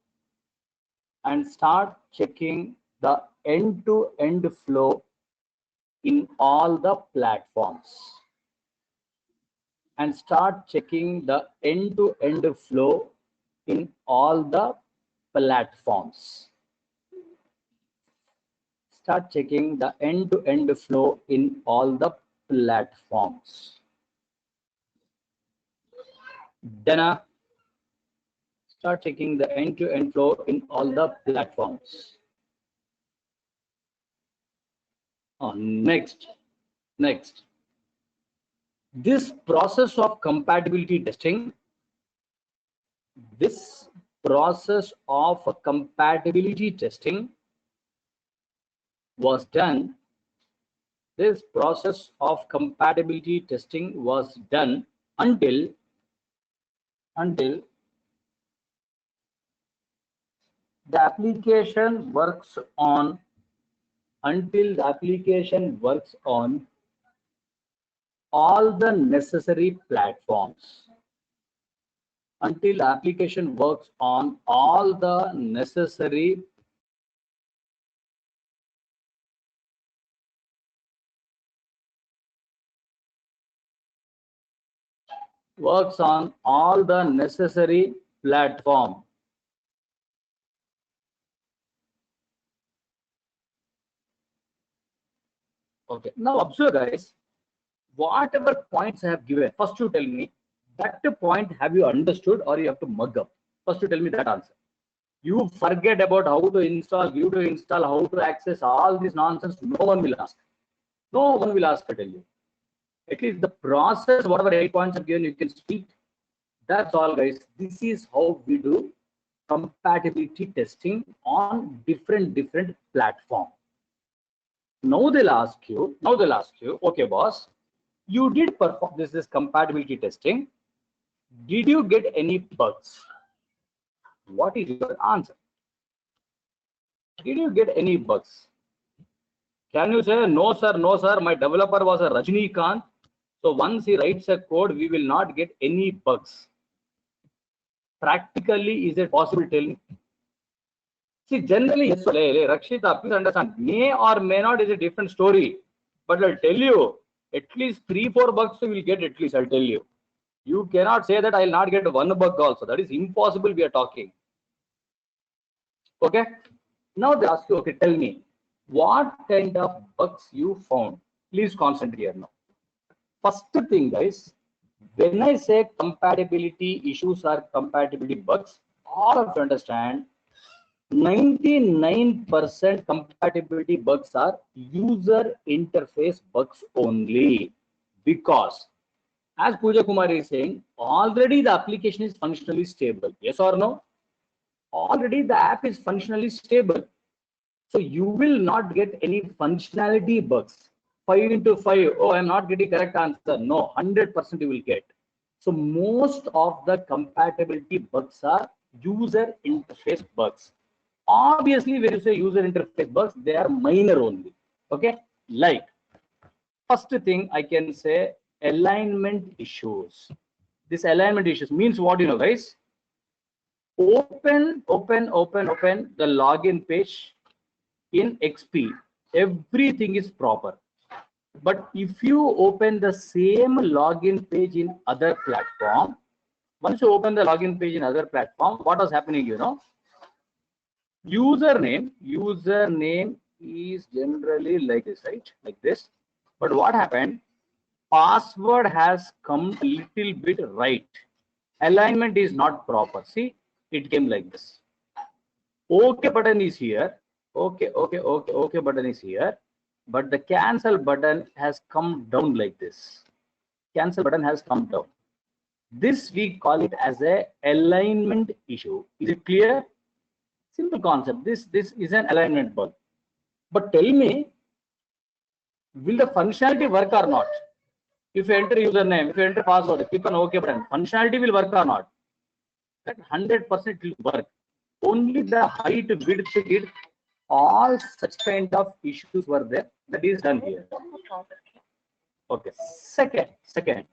in all the platforms. Start checking the end-to-end flow in all the platforms. Then start checking the end-to-end flow in all the platforms. Next. This process of compatibility testing was done. This process of compatibility testing was done until the application works on all the necessary platforms. Until the application works on all the necessary platform. Okay, now observe guys, whatever points I have given, first you tell me that point have you understood or you have to mug up. First you tell me that answer. You forget about how to install, how to access, all this nonsense. No one will ask. No one will ask, I tell you. At least the process, whatever 8 points I've given, you can speak. That's all, guys. This is how we do compatibility testing on different platforms. Now they'll ask you, okay, boss, you did perform this compatibility testing. Did you get any bugs? What is your answer? Did you get any bugs? Can you say, no, sir, my developer was a Rajnikant. So once he writes a code, we will not get any bugs. Practically, is it possible? Tell me. See, generally, yes, Rakshita, please understand, may or may not is a different story. But I'll tell you, at least 3-4 bugs you will get, at least I'll tell you. You cannot say that I'll not get one bug also. That is impossible, we are talking. Okay. Now they ask you, okay, tell me, what kind of bugs you found? Please concentrate here now. First thing, guys, when I say compatibility issues or compatibility bugs, all of you understand 99% compatibility bugs are user interface bugs only, because as Pooja Kumari is saying, already the application is functionally stable. Yes or no? Already the app is functionally stable. So you will not get any functionality bugs. 5 into 5, oh, I'm not getting correct answer. No, 100% you will get. So most of the compatibility bugs are user interface bugs. Obviously, when you say user interface bugs, they are minor only. Okay, like first thing I can say, alignment issues. This alignment issues means what, you know, guys? Open the login page in XP. Everything is proper. But if you open the same login page in other platform, once you open the login page in other platform, what was happening, you know? Username is generally like this, right? Like this. But what happened? Password has come a little bit right. Alignment is not proper. See, it came like this. OK button is here. OK button is here. But the cancel button has come down like this. Cancel button has come down. This we call it as a alignment issue. Is it clear? Simple concept. This is an alignment bug. But tell me, will the functionality work or not? If you enter username, if you enter password, click on OK button, functionality will work or not? That 100% will work. Only the height, width, all such kind of issues were there. That is done here. Okay. Second,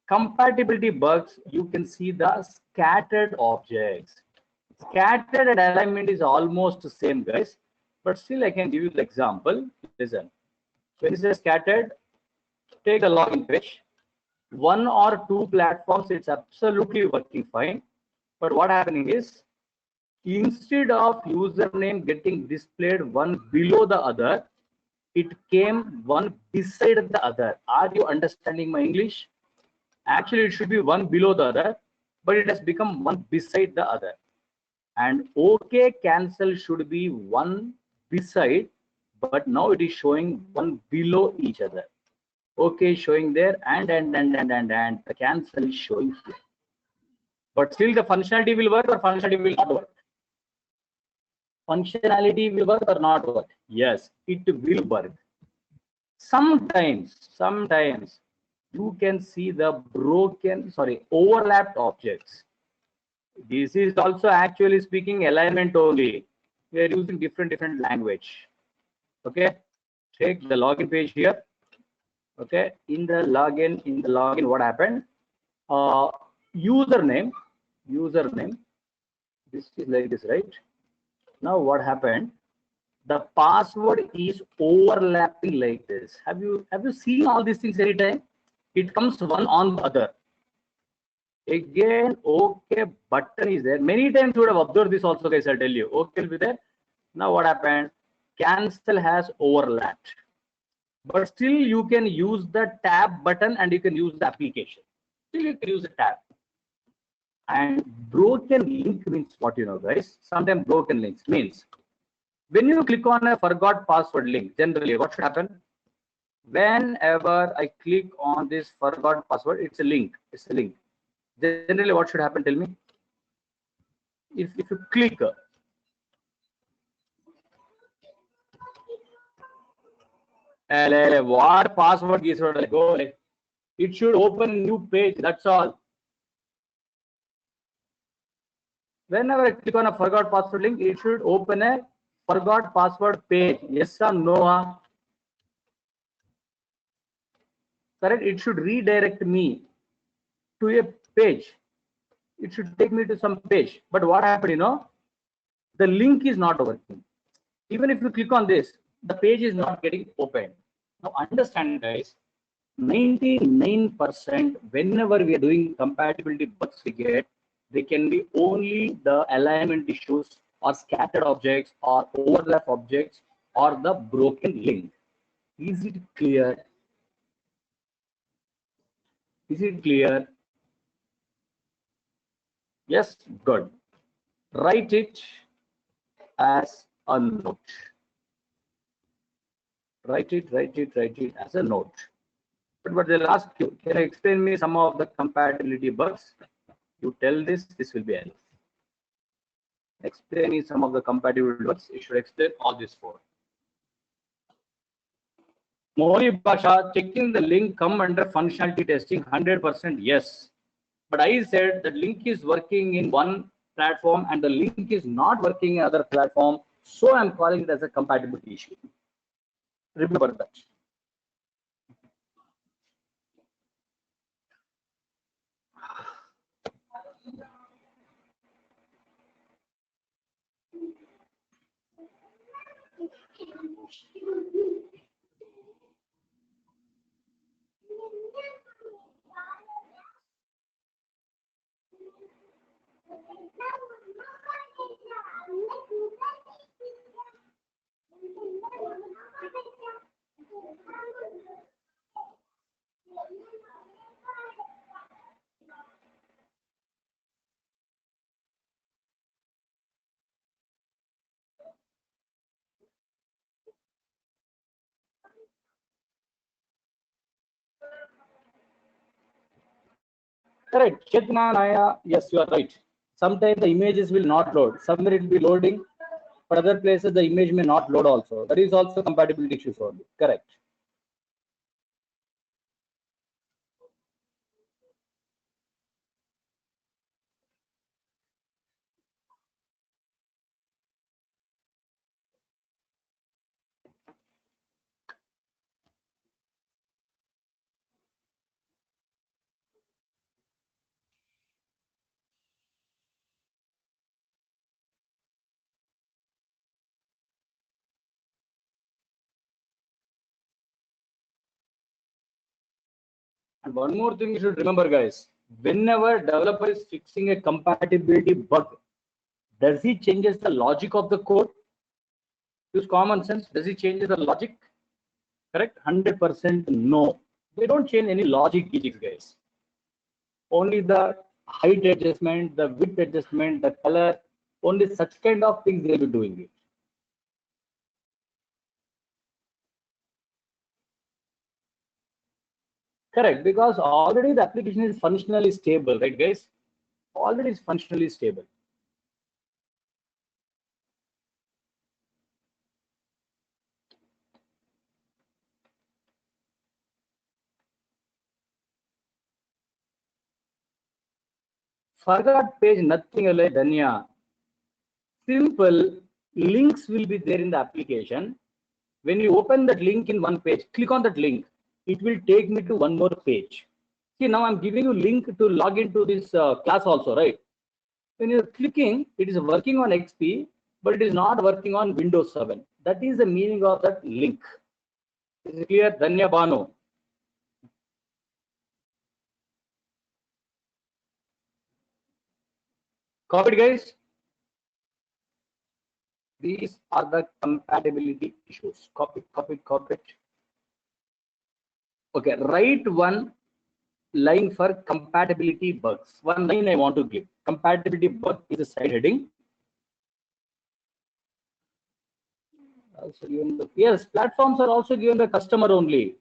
compatibility bugs. You can see the scattered objects. Scattered and alignment is almost the same, guys. But still, I can give you the example. Listen. When it says scattered, take the login page. 1 or 2 platforms, it's absolutely working fine. But what happening is, instead of username getting displayed one below the other, it came one beside the other. Are you understanding my English? Actually, it should be one below the other, but it has become one beside the other. And OK cancel should be one beside, but now it is showing one below each other. OK showing there, and the cancel is showing here. But still the functionality will work or functionality will not work? Functionality will work or not work? Yes, it will work. Sometimes you can see the overlapped objects. This is also actually speaking alignment only. We are using different language. Okay, take the login page here. Okay, in the login, what happened? Username. This is like this, right? Now what happened? The password is overlapping like this. Have you seen all these things every time? It comes one on the other. Again, OK button is there. Many times you would have observed this also, guys. I'll tell you. OK will be there. Now what happened? Cancel has overlapped. But still you can use the tab button and you can use the application. Still you can use the tab. And broken link means what, you know, guys? Sometimes broken links means when you click on a forgot password link, generally what should happen? Whenever I click on this forgot password, it's a link. It's a link. Generally, what should happen? Tell me. If you click, what password is go, it should open a new page. That's all. Whenever I click on a forgot password link, it should open a forgot password page. Yes or no? Correct. It should redirect me to a page. It should take me to some page. But what happened? You know, the link is not working. Even if you click on this, the page is not getting opened. Now understand, guys, 99% whenever we are doing compatibility bugs we get, they can be only the alignment issues or scattered objects or overlap objects or the broken link. Is it clear? Is it clear? Yes, good. Write it as a note. Write it as a note. But they'll ask you, can you explain me some of the compatibility bugs? You tell this will be enough. Explaining some of the compatibility bugs, you should explain all this for. Mohali Basha, checking the link come under functionality testing, 100% yes. But I said the link is working in one platform and the link is not working in other platform. So I'm calling it as a compatibility issue. Remember that. Correct. Chetna Naya, yes, you are right. Sometimes the images will not load. Somewhere it will be loading, but other places the image may not load also. That is also compatibility issues only. Correct. And one more thing you should remember, guys. Whenever developer is fixing a compatibility bug, does he changes the logic of the code? Use common sense. Does he changes the logic? Correct. 100% no. They don't change any logic, guys. Only the height adjustment, the width adjustment, the color, only such kind of things they'll be doing it. Correct, because already the application is functionally stable, right, guys? Already is functionally stable. Forgot page, nothing like Danya. Simple links will be there in the application. When you open that link in one page, click on that link. It will take me to one more page. See, now I'm giving you link to log into this class also, right? When you're clicking, it is working on XP, but it is not working on Windows 7. That is the meaning of that link. Is it clear? Danya Bano. Copied, guys? These are the compatibility issues. Copy. Okay, write one line for compatibility bugs. One line I want to give. Compatibility bug is a side heading. Also given the, yes, platforms are also given by customer only.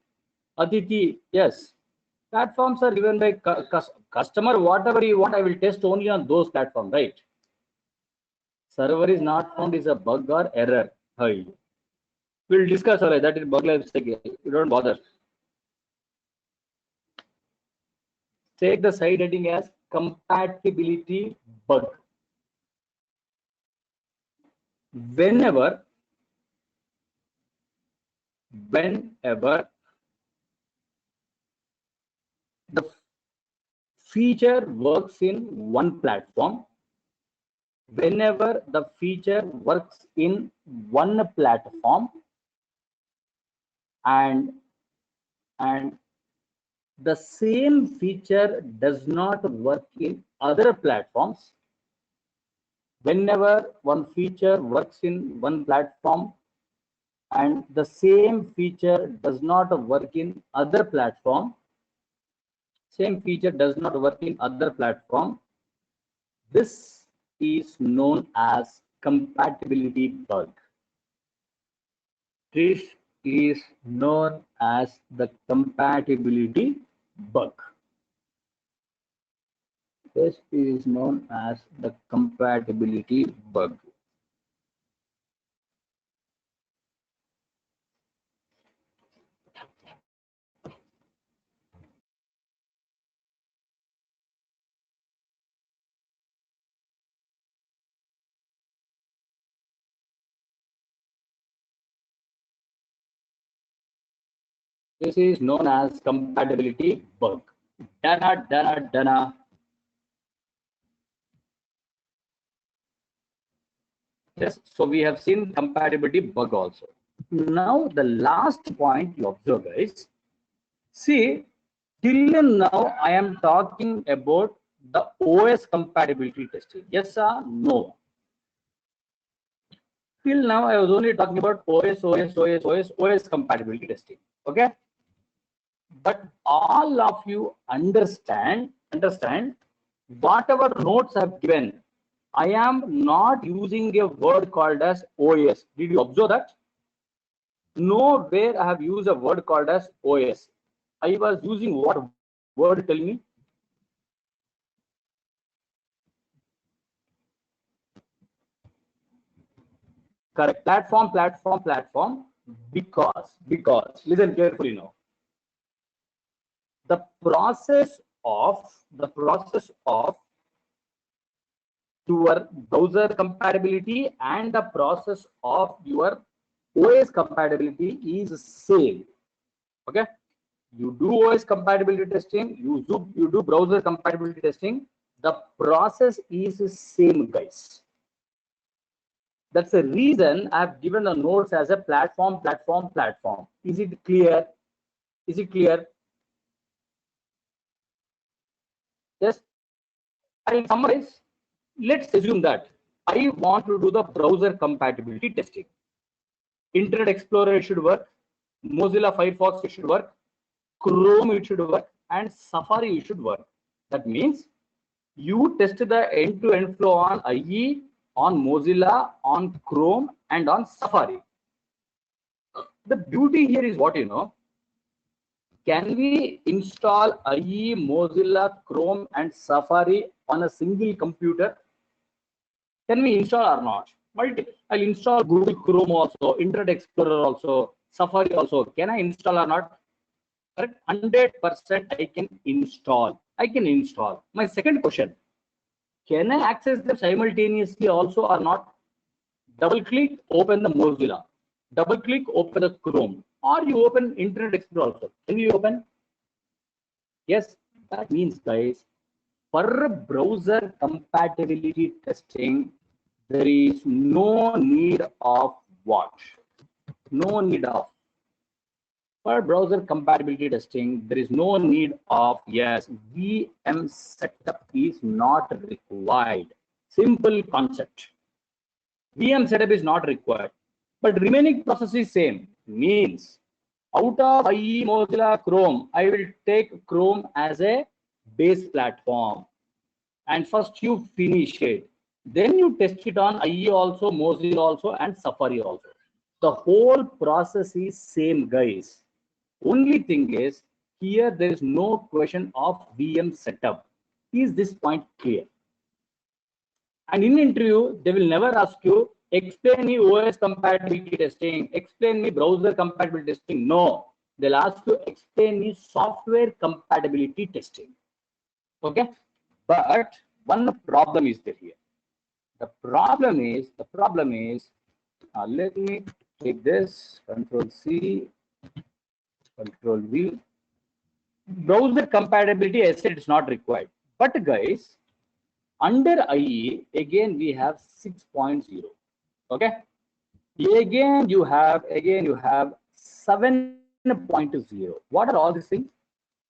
Aditi, yes. Platforms are given by customer. Whatever you want, I will test only on those platforms, right? Server is not found is a bug or error. Hi. We'll discuss alright. That is bug life cycle. You don't bother. Take the side heading as compatibility bug. Whenever the feature works in one platform, whenever the feature works in one platform and the same feature does not work in other platforms, whenever one feature works in one platform and the same feature does not work in other platform, this is known as compatibility bug. This is known as the compatibility bug. This is known as the compatibility bug. This is known as compatibility bug. Dana. Yes, so we have seen compatibility bug also. Now the last point you observe, guys. See, till now I am talking about the OS compatibility testing. Yes or no? Till now I was only talking about OS compatibility testing. Okay. But all of you understand whatever notes I've given, I am not using a word called as OS. Did you observe that? Nowhere I have used a word called as OS. I was using what word? Tell me. Correct. Platform. Because listen carefully now. The process of your browser compatibility and the process of your OS compatibility is same. Okay, you do OS compatibility testing, you do browser compatibility testing. The process is same, guys. That's the reason I've given the notes as a platform. Is it clear? Yes, I'll summarize. Let's assume that I want to do the browser compatibility testing. Internet Explorer should work, Mozilla Firefox it should work, Chrome it should work, and Safari it should work. That means you test the end-to-end flow on IE, on Mozilla, on Chrome, and on Safari. The beauty here is what you know. Can we install IE, Mozilla, Chrome, and Safari on a single computer? Can we install or not? I'll install Google Chrome also, Internet Explorer also, Safari also. Can I install or not? Correct. 100% I can install. My second question, can I access them simultaneously also or not? Double click, open the Mozilla. Double click, open the Chrome. Or you open Internet Explorer also. Can you open? Yes, that means, guys, for browser compatibility testing, there is no need of what? No need of. For browser compatibility testing, there is no need of, yes, VM setup is not required. Simple concept. VM setup is not required, but remaining process is same. Means Out of IE Mozilla Chrome, I will take Chrome as a base platform. And first you finish it. Then you test it on IE also, Mozilla also, and Safari also. The whole process is same, guys. Only thing is, here there is no question of VM setup. Is this point clear? And in interview, they will never ask you, explain me OS compatibility testing, explain me browser compatibility testing. No, they'll ask you, explain me software compatibility testing. Okay, but one problem is there here. The problem is, let me take this, Control C, Control V. Browser compatibility, I said it's not required. But guys, under IE, again we have 6.0. Okay. Again you have 7.0. What are all these things?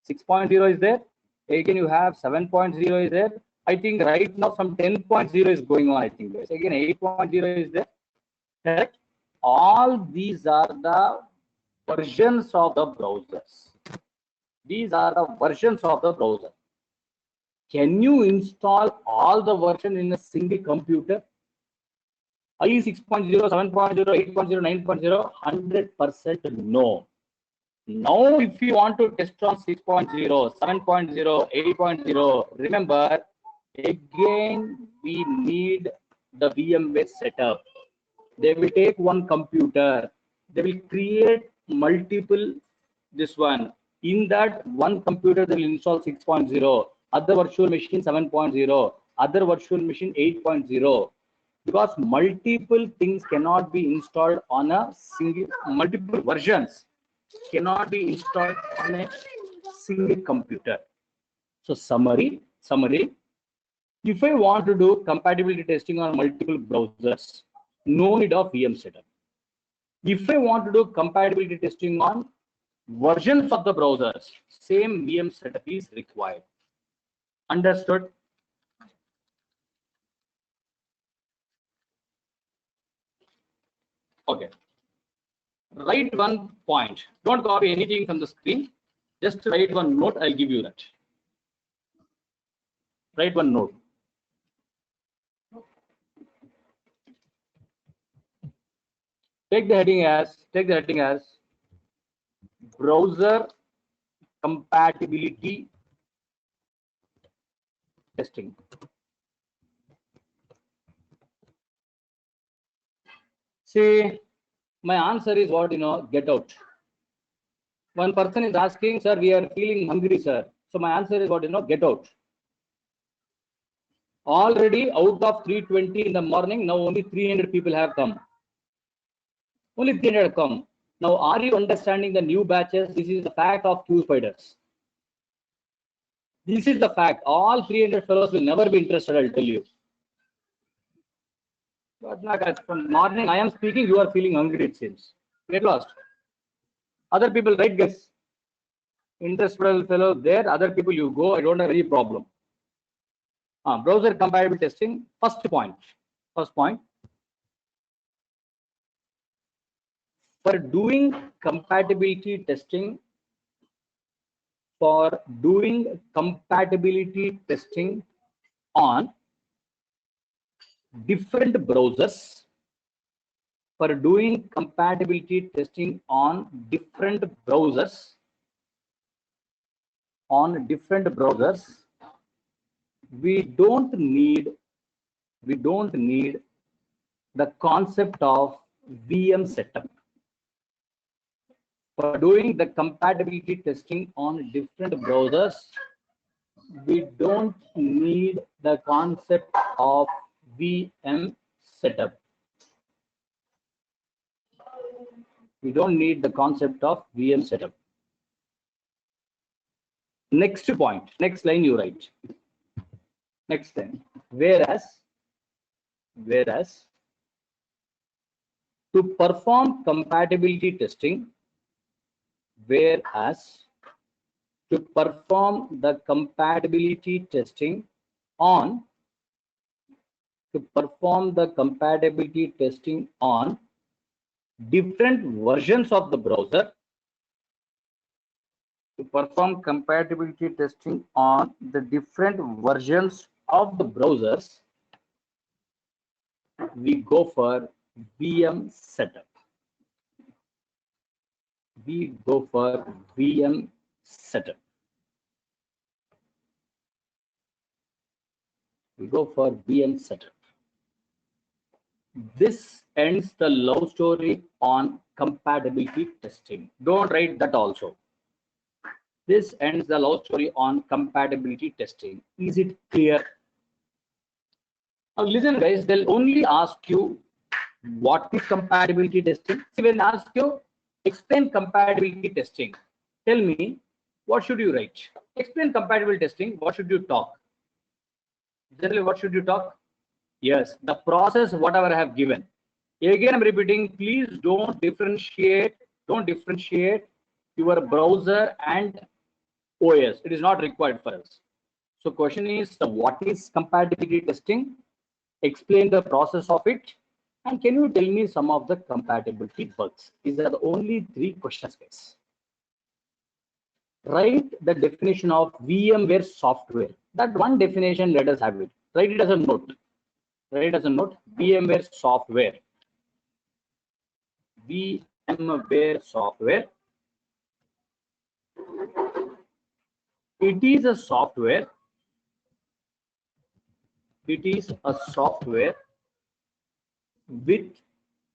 6.0 is there. Again you have 7.0 is there. I think right now some 10.0 is going on. I think guys. Again 8.0 is there. Correct. All these are the versions of the browsers. These are the versions of the browser. Can you install all the versions in a single computer? IE 6.0, 7.0, 8.0, 9.0, 100% no. Now, if you want to test on 6.0, 7.0, 8.0, remember, again, we need the VMware setup. They will take one computer, they will create multiple, this one. In that one computer, they will install 6.0, other virtual machine 7.0, other virtual machine 8.0. Because multiple things cannot be installed on a single, multiple versions cannot be installed on a single computer. So summary, if I want to do compatibility testing on multiple browsers, no need of VM setup. If I want to do compatibility testing on versions of the browsers, same VM setup is required. Understood? Okay. Write one point. Don't copy anything from the screen. Just write one note. I'll give you that. Write one note. Take the heading as browser compatibility testing. See, my answer is what, get out. One person is asking, sir, we are feeling hungry, sir. So my answer is what, get out. Already out of 320 in the morning, now only 300 people have come. Only 300 come. Now, are you understanding the new batches? This is the fact of Q spiders. This is the fact. All 300 fellows will never be interested, I'll tell you. But from morning, I am speaking, you are feeling hungry, it seems. Get lost. Other people, right, guys? Interested fellows there, other people you go, I don't have any problem. Browser compatibility testing, first point. For doing compatibility testing, on different browsers, we don't need the concept of VM setup. For doing the compatibility testing on different browsers, we don't need the concept of VM setup. We don't need the concept of VM setup. Next point, next line you write. Next line. Whereas to perform compatibility testing, on different versions of the browser, to perform compatibility testing on the different versions of the browsers, we go for VM setup. We go for VM setup. We go for VM setup. This ends the love story on compatibility testing. Don't write that also. This ends the love story on compatibility testing. Is it clear? Now listen guys, they'll only ask you what is compatibility testing. See, when ask you explain compatibility testing, tell me what should you write? Explain compatibility testing, what should you talk? Generally, what should you talk? Yes, the process, whatever I have given. Again, I'm repeating, please don't differentiate your browser and OS. It is not required for us. So question is, what is compatibility testing? Explain the process of it. And can you tell me some of the compatibility bugs? These are the only 3 questions, guys. Write the definition of VMware software. That one definition, let us have it. Write it as a note. Write it as a note. VMware software. VMware software. It is a software. It is a software with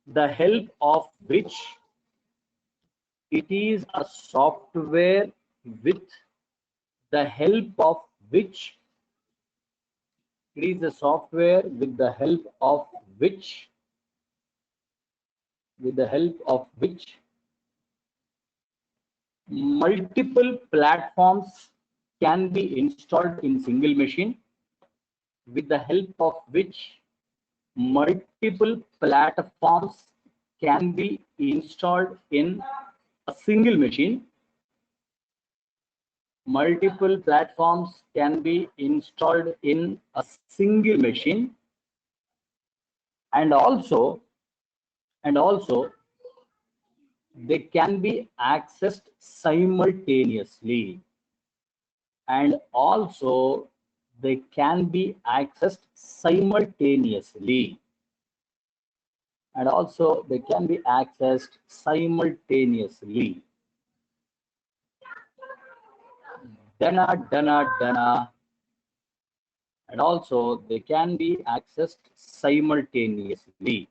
the help of which with the help of which multiple platforms can be installed in single machine, with the help of which multiple platforms can be installed in a single machine. Multiple platforms can be installed in a single machine, and also they can be accessed simultaneously, and also they can be accessed simultaneously, Dana. And also they can be accessed simultaneously.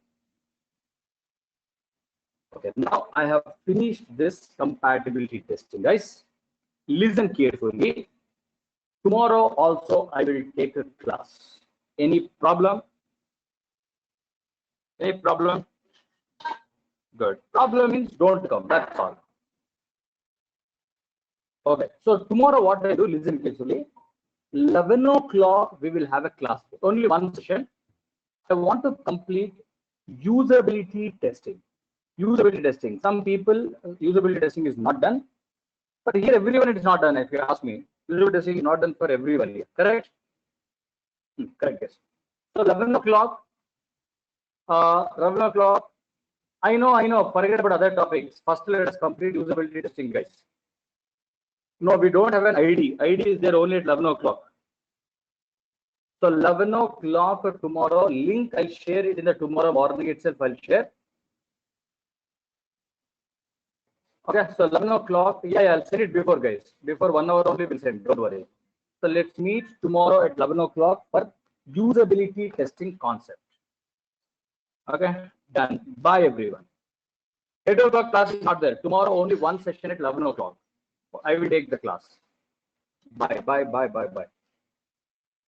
Okay, now I have finished this compatibility testing, guys. Listen carefully. Tomorrow also I will take a class. Any problem? Any problem? Good. Problem means don't come. That's all. Okay. So tomorrow what I do? Listen carefully. 11 o'clock we will have a class. Only one session. I want to complete usability testing. Some people usability testing is not done, but here everyone it is not done. If you ask me, usability testing is not done for everyone here. Correct? Correct. Yes. So 11 o'clock. 11 o'clock. I know. Forget about other topics. First, let us complete usability testing, guys. No, we don't have an ID. ID is there only at 11 o'clock. So 11 o'clock tomorrow. Link I'll share it in the tomorrow morning itself. I'll share. Okay, so 11 o'clock. Yeah, I'll send it before, guys. Before 1 hour only, we'll send. Don't worry. So let's meet tomorrow at 11 o'clock for usability testing concept. Okay, done. Bye, everyone. 8 o'clock class is not there. Tomorrow only one session at 11 o'clock. I will take the class. Bye.